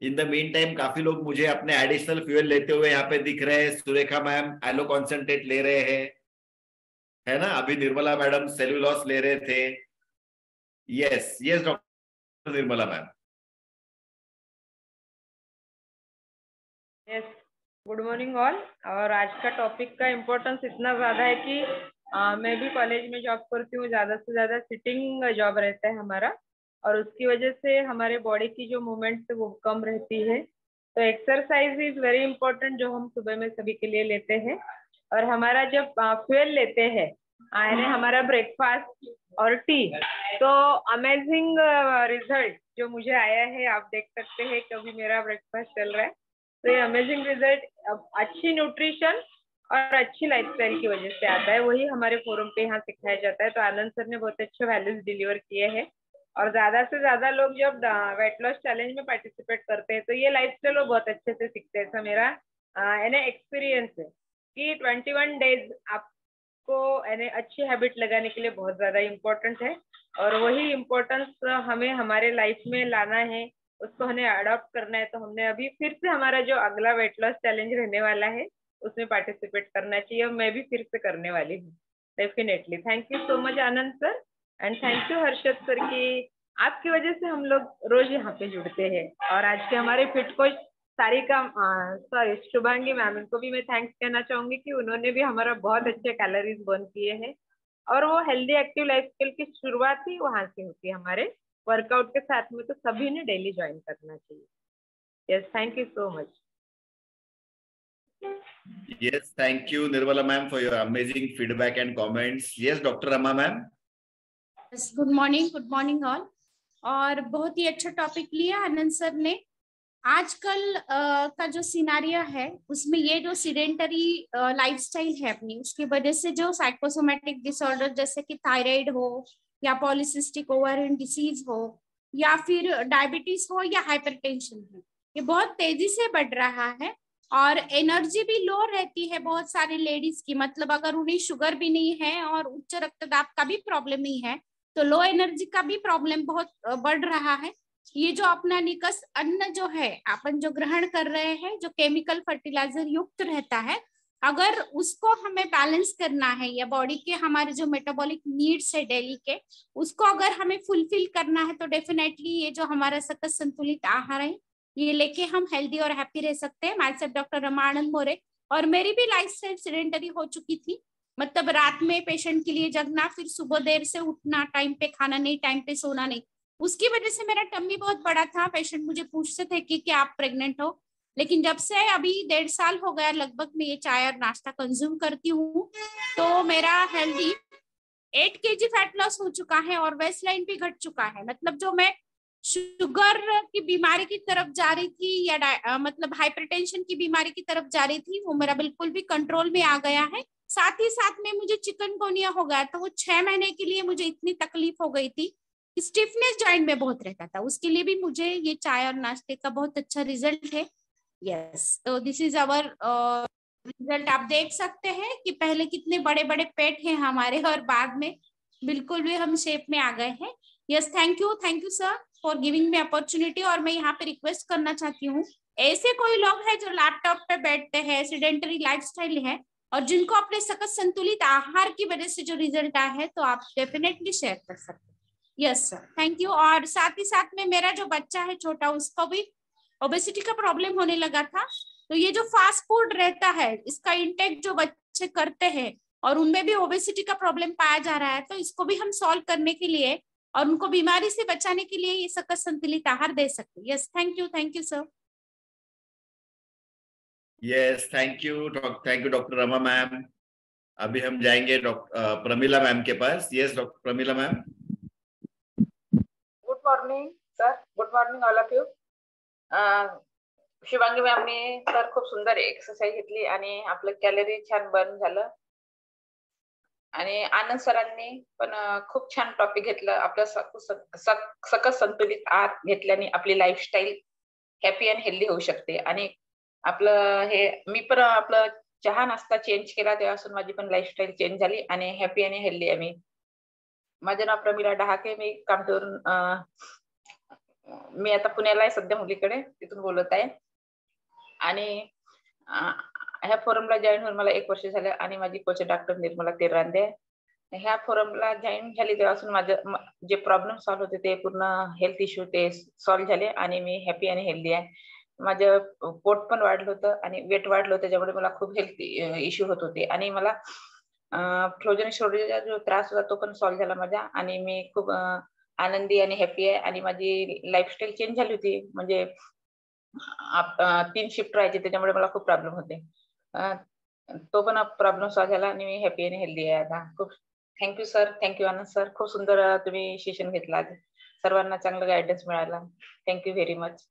इन द मीन टाइम काफी लोग मुझे अपने एडिशनल फ्यूल लेते हुए यहाँ पे दिख रहे हैं। सुरेखा मैम एलो कॉन्सेंट्रेट ले रहे हैं, है ना। अभी निर्मला मैडम सेल्यूलॉस ले रहे थे। Yes yes doctor Nirmala ma'am. Yes, good morning all. और आज का टॉपिक का इम्पोर्टेंस इतना ज़्यादा है कि मैं भी कॉलेज में जॉब करती हूँ, ज़्यादा से ज़्यादा सिटिंग जॉब रहता है हमारा, और उसकी वजह से हमारे बॉडी की जो मूवमेंट है वो कम रहती है। तो एक्सरसाइज इज वेरी इंपॉर्टेंट जो हम सुबह में सभी के लिए लेते हैं। और हमारा जब फ्यूल लेते हैं यानी हमारा ब्रेकफास्ट और टी, तो अमेजिंग रिजल्ट जो मुझे आया है आप देख सकते हैं। कभी मेरा ब्रेकफास्ट चल रहा है तो ये अमेजिंग रिजल्ट अच्छी न्यूट्रिशन और अच्छी लाइफस्टाइल की वजह से आता है। वही हमारे फोरम पे यहाँ सिखाया जाता है। तो आनंद सर ने बहुत अच्छे वैल्यूज डिलीवर किए हैं और ज्यादा से ज्यादा लोग जब वेट लॉस चैलेंज में पार्टिसिपेट करते हैं तो ये लाइफस्टाइल वो बहुत अच्छे से सीखते हैं। ऐसा मेरा एक्सपीरियंस है कि 21 डेज आपको अच्छी हैबिट लगाने के लिए बहुत ज्यादा इम्पोर्टेंट है। और वही इम्पोर्टेंस हमें हमारे लाइफ में लाना है, उसको हमें अडॉप्ट करना है। तो हमने अभी फिर से हमारा जो अगला वेट लॉस चैलेंज रहने वाला है उसमें पार्टिसिपेट करना चाहिए, और मैं भी फिर से करने वाली हूँ definitely. Thank you so much Anand sir and thank you Harshad sir की आपकी वजह से हम लोग रोज यहाँ पे जुड़ते हैं। और आज के हमारे fit coach Sarika Shubhangi ma'am, इनको भी मैं थैंक्स कहना चाहूंगी कि उन्होंने भी हमारा बहुत अच्छे कैलोरीज बर्न किए हैं। और वो हेल्दी एक्टिव लाइफस्टाइल की शुरुआत ही वहां से होती है हमारे वर्कआउट के साथ में। तो सभी ने डेली ज्वाइन करना चाहिए। Yes, thank you so much. Yes, thank you Nirmala ma'am for your amazing feedback and comments. Yes, Dr. Rama ma'am. Yes, good morning all। और बहुत ही अच्छा टॉपिक लिया आनंद सर ने। आजकल का जो सिनारियो है उसमें ये जो सीडेंटरी लाइफस्टाइल है अपनी, उसकी वजह से जो साइकोसोमेटिक डिसऑर्डर जैसे कि थायराइड हो या पॉलीसिस्टिक ओवरियन डिसीज हो या फिर डायबिटीज हो या हाइपरटेंशन हो, ये बहुत तेजी से बढ़ रहा है। और एनर्जी भी लो रहती है बहुत सारी लेडीज की, मतलब अगर उन्हें शुगर भी नहीं है और उच्च रक्तदाब का भी प्रॉब्लम नहीं है तो लो एनर्जी का भी प्रॉब्लम बहुत बढ़ रहा है। ये जो अपना निकस अन्न जो है अपन जो ग्रहण कर रहे हैं, जो केमिकल फर्टिलाइजर युक्त रहता है, अगर उसको हमें बैलेंस करना है या बॉडी के हमारे जो मेटाबॉलिक नीड्स है डेली के, उसको अगर हमें फुलफिल करना है तो डेफिनेटली ये जो हमारा सकस संतुलित आहार है ये लेके हम हेल्दी और हैप्पी रह सकते हैं। माई सेल्फ डॉक्टर रमा आनंद मोरे। और मेरी भी लाइफस्टाइल सीडेंटरी हो चुकी थी, मतलब रात में पेशेंट के लिए जगना, फिर सुबह देर से उठना, टाइम पे खाना नहीं, टाइम पे सोना नहीं। उसकी वजह से मेरा टम्मी बहुत बड़ा था। पेशेंट मुझे पूछते थे कि क्या आप प्रेग्नेंट हो, लेकिन जब से अभी 1.5 साल हो गया लगभग मैं ये चाय और नाश्ता कंज्यूम करती हूँ, तो मेरा हेल्दी 8 kg फैट लॉस हो चुका है और वेस्ट लाइन भी घट चुका है। मतलब जो मैं शुगर की बीमारी की तरफ जा रही थी या मतलब हाइपरटेंशन की बीमारी की तरफ जा रही थी, वो मेरा बिल्कुल भी कंट्रोल में आ गया है। साथ ही साथ में मुझे चिकनगुनिया हो गया था, वो 6 महीने के लिए मुझे इतनी तकलीफ हो गई थी, स्टिफनेस जॉइंट में बहुत रहता था। उसके लिए भी मुझे ये चाय और नाश्ते का बहुत अच्छा रिजल्ट है। यस, तो दिस इज आवर रिजल्ट। आप देख सकते हैं कि पहले कितने बड़े बड़े पेट हैं हमारे और बाद में बिल्कुल भी हम शेप में आ गए हैं। Yes, thank you sir for giving me opportunity. और मैं यहाँ पे रिक्वेस्ट करना चाहती हूँ, ऐसे कोई लोग हैं जो लैपटॉप पे बैठते हैं, सीडेंटरी लाइफस्टाइल है और जिनको अपने सकस संतुलित आहार की वजह से जो रिजल्ट आया है, तो आप डेफिनेटली शेयर कर सकते हैं। Yes sir, thank you. और साथ ही साथ में मेरा जो बच्चा है छोटा, उसको भी ओबेसिटी का प्रॉब्लम होने लगा था। तो ये जो फास्ट फूड रहता है, इसका इंटेक जो बच्चे करते हैं और उनमें भी ओबेसिटी का प्रॉब्लम पाया जा रहा है, तो इसको भी हम सॉल्व करने के लिए और उनको बीमारी से बचाने के लिए ये सकस संतुलित आहार दे सकते हैं। Yes, thank you sir. Yes, thank you doctor Rama ma'am. अभी हम जाएंगे डॉक्टर प्रमिला मैम के पास। Yes doctor Pramila ma'am. Good morning sir, good morning all of you. Shivangi मॅमने तर खूप सुंदर एक्सरसाइज घेतली आणि आपलं कॅलरी छान बर्न झालं आणि आनंद सरांनी पण खूप छान टॉपिक घेतलं। आपलं सकस संतुलित आहार घेतल्याने आपली लाईफस्टाईल हॅपी अँड हेल्दी होऊ शकते। आणि आपलं हे मी पण आपलं चहा नाश्ता चेंज केला, तेव्हापासून माझी पण लाईफस्टाईल चेंज झाली आणि हॅपी आणि हेल्दी आहे मी। माझं नाव प्रमिला डहाके, मी कामठीवरून मी आता पुण्याला आहे सध्या मुलीकडे, तिथून बोलत आहे। आणि ह्या फोरमला जॉईन होऊन मला 1 वर्ष झालं आणि माझी कोच डॉक्टर निर्मला तेरांदे। ह्या फोरमला जॉईन झाली तेव्हापासून माझं जे प्रॉब्लेम सॉल्व्ह होते ते पूर्ण हेल्थ इश्यू ते सॉल्व्ह झाले आणि मी हॅपी आणि हेल्दी आहे। माझं पोट पण वाढलं होतं आणि वेट वाढलं होतं, त्याच्यामुळे मला खूप हेल्थ इश्यू होत होते आणि मला फ्रोजन शोल्डरचा जो त्रास होता तो पण सॉल्व्ह झाला माझा आणि मी खूप आनंदी आणि हॅपी आहे। आणि माझी लाईफस्टाईल चेंज झाली होती, म्हणजे 3 शिफ्ट राहायचे, त्याच्यामुळे मला खूप प्रॉब्लेम होते। तो पण प्रॉब्लेम सॉल्व्ह झाला आणि मी हॅपी आणि हेल्दी आहे आता। खूप थँक्यू सर, थँक्यू आनंद सर, खूप सुंदर तुम्ही सेशन घेतला आज, सर्वांना चांगलं गायडन्स मिळाला। Thank you very much.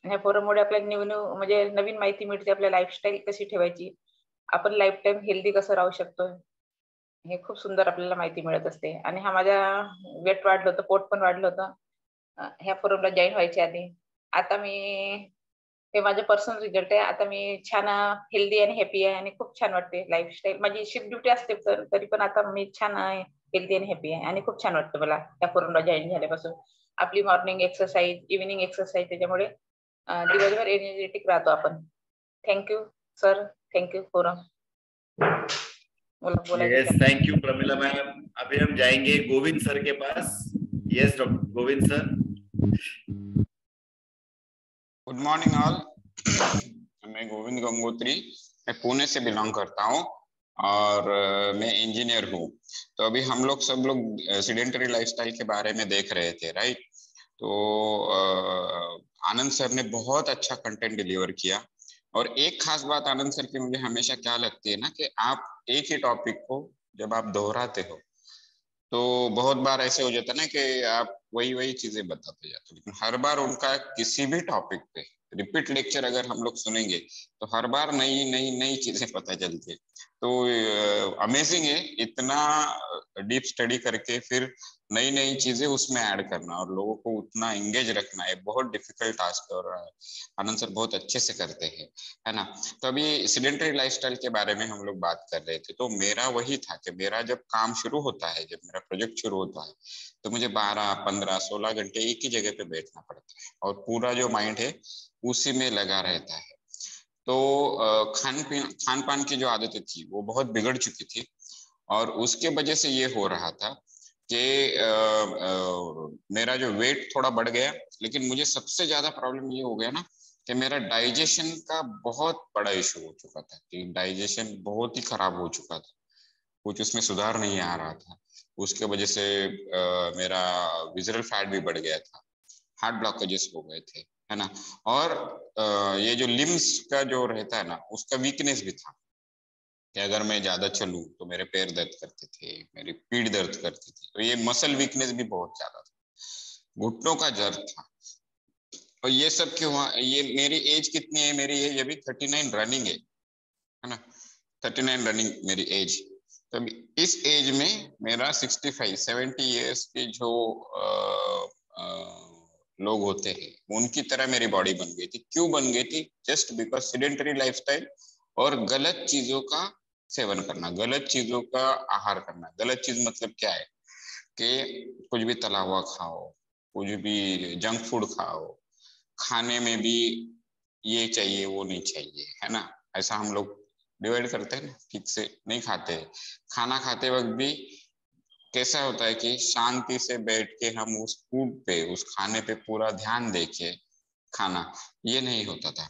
ह्या फोरममुळे आपल्याला म्हणजे नवीन माहिती मिळते, आपल्या लाईफस्टाईल कशी ठेवायची, आपण लाईफ टाईम हेल्दी कसं राहू शकतो, हे खूप सुंदर आपल्याला माहिती मिळत असते। आणि हा माझा वेट वाढलं होतं, पोट पण वाढलं होतं ह्या फोरमला जॉईन व्हायच्या आधी। आता मी हे माझं पर्सनल रिझल्ट आहे, आता मी छान हेल्दी आणि हॅपी आहे आणि खूप छान वाटते लाईफस्टाईल। माझी शिफ्ट ड्युटी असते तरी पण आता मी छान हेल्दी आणि हॅपी आहे आणि खूप छान वाटतं मला या फोरमला जॉईन झाल्यापासून। आपली मॉर्निंग एक्सरसाइज, इव्हिनिंग एक्सरसाइज, त्याच्यामुळे दिवसभर एनर्जेटिक राहतो आपण। Thank you sir, thank you forum. Yes, thank you Pramila ma'am. अभी हम जाएंगे गोविंद सर के पास। Yes doctor Govind sir. Good morning all. मैं गोविंद गंगोत्री, मैं पुणे से बिलोंग करता हूँ और मैं इंजीनियर हूँ। तो अभी हम लोग सब लोग सीडेंटरी लाइफस्टाइल के बारे में देख रहे थे, राइट। तो आनंद सर ने बहुत अच्छा कंटेंट डिलीवर किया। और एक खास बात आनंद सर की मुझे हमेशा क्या लगती है ना, कि आप एक ही टॉपिक को जब आप दोहराते हो तो बहुत बार ऐसे हो जाता है ना कि आप वही चीजें बताते जाते हो, लेकिन हर बार उनका किसी भी टॉपिक पे रिपीट लेक्चर अगर हम लोग सुनेंगे तो हर बार नई चीजें पता चलती है। तो अमेजिंग है, इतना डीप स्टडी करके फिर नई चीजें उसमें ऐड करना और लोगों को उतना एंगेज रखना है बहुत डिफिकल्ट टास्क है, और आनंद सर बहुत अच्छे से करते हैं, है ना। तो अभी सीडेंटरी लाइफस्टाइल के बारे में हम लोग बात कर रहे थे, तो मेरा वही था कि मेरा जब काम शुरू होता है, जब मेरा प्रोजेक्ट शुरू होता है, तो मुझे 12, 15, 16 घंटे एक ही जगह पे बैठना पड़ता है और पूरा जो माइंड है उसी में लगा रहता है। तो खान पान की जो आदतें थी वो बहुत बिगड़ चुकी थी, और उसके वजह से ये हो रहा था कि मेरा जो वेट थोड़ा बढ़ गया, लेकिन मुझे सबसे ज्यादा प्रॉब्लम ये हो गया ना कि मेरा डाइजेशन का बहुत बड़ा इशू हो चुका था, कि डाइजेशन बहुत ही खराब हो चुका था, कुछ उसमें सुधार नहीं आ रहा था। उसके वजह से मेरा विजरल फैट भी बढ़ गया था, हार्ट ब्लॉकेजेस हो गए थे, है ना। और ये जो लिम्स का जो रहता है ना, उसका वीकनेस भी था, कि अगर मैं ज्यादा चलूं तो मेरे पैर दर्द करते थे, मेरी पीठ दर्द करती थी, तो ये मसल वीकनेस भी बहुत ज्यादा था, घुटनों का दर्द था। और ये सब क्यों हुआ? ये मेरी एज कितनी है? मेरी एज अभी 39 रनिंग है ना, 39 रनिंग मेरी एज। तो इस एज में मेरा 65-70 ईयर्स के जो लोग होते हैं उनकी तरह मेरी बॉडी बन गई थी। क्यों बन गई थी? जस्ट बिकॉज सेडेंटरी लाइफस्टाइल और गलत चीजों का सेवन करना, गलत चीजों का आहार करना। गलत चीज मतलब क्या है कि कुछ भी तला हुआ खाओ, कुछ भी जंक फूड खाओ, खाने में भी ये चाहिए वो नहीं चाहिए, है ना। ऐसा हम लोग डिवाइड करते हैं, ठीक से नहीं खाते। खाना खाते वक्त भी कैसा होता है कि शांति से बैठ के हम उस फूड पे, उस खाने पे पूरा ध्यान देके खाना, ये नहीं होता था।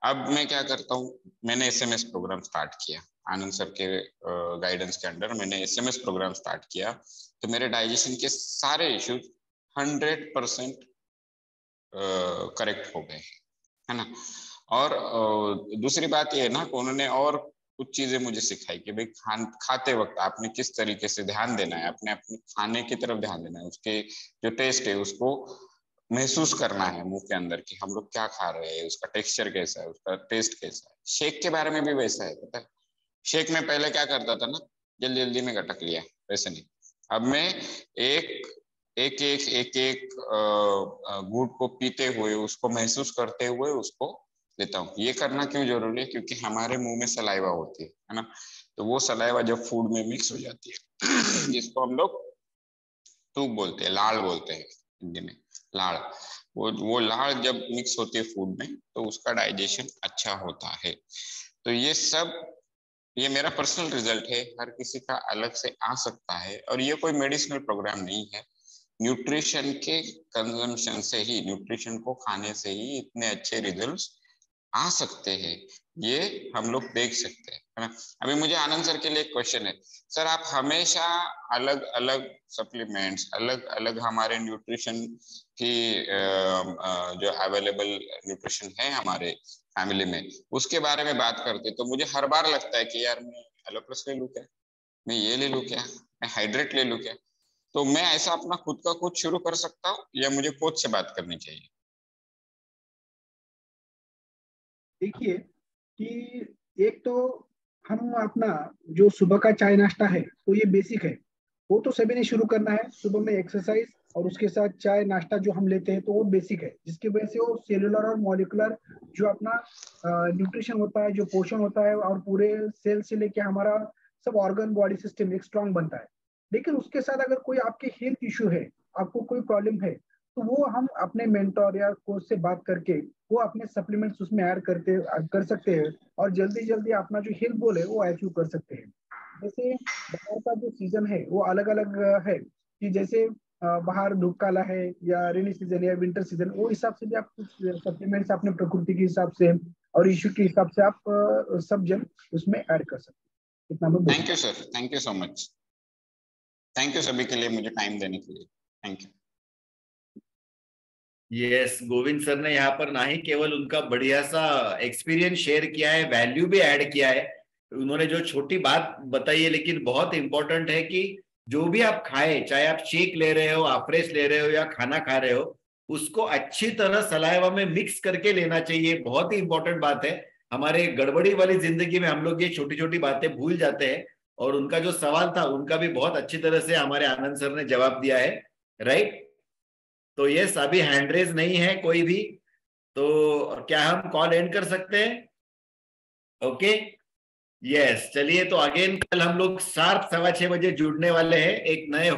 अब मैं क्या करता हूँ, मैंने एसएमएस प्रोग्राम स्टार्ट किया, आनंद सर के गाइडेंस के अंडर मैंने एसएमएस प्रोग्राम स्टार्ट किया। तो मेरे डाइजेशन के सारे इश्यूज 100% करेक्ट हो गए, है ना। और दूसरी बात ये है ना, उन्होंने और कुछ चीजें मुझे सिखाई कि भाई खाते वक्त आपने किस तरीके से ध्यान देना है, अपने अपने खाने की तरफ ध्यान देना है, उसके जो टेस्ट है उसको महसूस करना है मुंह के अंदर कि हम लोग क्या खा रहे हैं, उसका टेक्सचर कैसा है, उसका टेस्ट कैसा है। शेक के बारे में भी वैसा है, पता है। शेक में पहले क्या करता था ना, जल्दी जल्दी में गटक लिया, वैसे नहीं। अब मैं एक एक एक एक एक घूंट को पीते हुए, उसको महसूस करते हुए उसको लेता हूँ। ये करना क्यों जरूरी है? क्योंकि हमारे मुंह में सलाइवा होती है ना, तो वो सलाइवा जब फूड में मिक्स हो जाती है जिसको हम लोग तूप बोलते हैं, लाड़ बोलते हैं हिंदी में, लाड़, वो लाड़ जब मिक्स होती है फूड में तो उसका डाइजेशन अच्छा होता है। तो ये सब, ये मेरा पर्सनल रिजल्ट है, हर किसी का अलग से आ सकता है, और ये कोई मेडिसिनल प्रोग्राम नहीं है। न्यूट्रिशन के कंजम्पशन से ही, न्यूट्रिशन को खाने से ही इतने अच्छे रिजल्ट्स आ सकते हैं, ये हम लोग देख सकते हैं, है ना। अभी मुझे आनंद सर के लिए एक क्वेश्चन है, सर आप हमेशा अलग अलग सप्लीमेंट्स, अलग अलग हमारे न्यूट्रिशन की जो अवेलेबल न्यूट्रिशन है हमारे फैमिली में, उसके बारे में बात करते, तो मुझे हर बार लगता है कि यार मैं एलोप्लस ले लूं क्या, मैं ये ले लूं क्या, मैं हाइड्रेट ले लूं क्या। तो मैं ऐसा अपना खुद का कुछ शुरू कर सकता हूँ या मुझे कोच से बात करनी चाहिए? देखिए कि एक तो हम अपना जो सुबह का चाय नाश्ता है तो ये बेसिक है, वो तो सभी ने शुरू करना है। सुबह में एक्सरसाइज और उसके साथ चाय नाश्ता जो हम लेते हैं तो वो बेसिक है, जिसकी वजह से वो सेलुलर और मॉलिकुलर जो अपना न्यूट्रिशन होता है, जो पोषण होता है, और पूरे सेल से लेके हमारा सब ऑर्गन बॉडी सिस्टम एक स्ट्रांग बनता है। लेकिन उसके साथ अगर कोई आपके हेल्थ इशू है, आपको कोई प्रॉब्लम है, तो वो हम अपने मेंटोर या कोच से बात करके वो अपने सप्लीमेंट्स उसमें ऐड कर सकते हैं, और जल्दी जल्दी अपना जो हेल्थ गोल है वो अचीव कर सकते हैं। जैसे बाहर का जो सीजन है वो अलग अलग है, कि जैसे बाहर धूप काला है या रेनी सीजन या विंटर सीजन, वो हिसाब से भी आप कुछ सप्लीमेंट्स अपने प्रकृति के हिसाब से और इश्यू के हिसाब से आप सब जन उसमें ऐड कर सकते हैं। इतना मैं thank you sir, thank you so much, thank you सभी के लिए मुझे टाइम देने के लिए, thank you. Yes, Govind sir ने यहाँ पर ना ही केवल उनका बढ़िया सा एक्सपीरियंस शेयर किया है, वैल्यू भी ऐड किया है। उन्होंने जो छोटी बात बताई है लेकिन बहुत इंपॉर्टेंट है कि जो भी आप खाए, चाहे आप शेक ले रहे हो, आफ्रेश ले रहे हो या खाना खा रहे हो, उसको अच्छी तरह सलाइवा में मिक्स करके लेना चाहिए। बहुत ही इंपॉर्टेंट बात है। हमारे गड़बड़ी वाली जिंदगी में हम लोग ये छोटी छोटी बातें भूल जाते हैं, और उनका जो सवाल था उनका भी बहुत अच्छी तरह से हमारे आनंद सर ने जवाब दिया है, राइट। तो ये अभी हैंड रेज नहीं है कोई भी, तो क्या हम कॉल एंड कर सकते हैं? Okay, yes. चलिए, तो अगेन कल हम लोग शार्प 6:15 बजे जुड़ने वाले हैं एक नए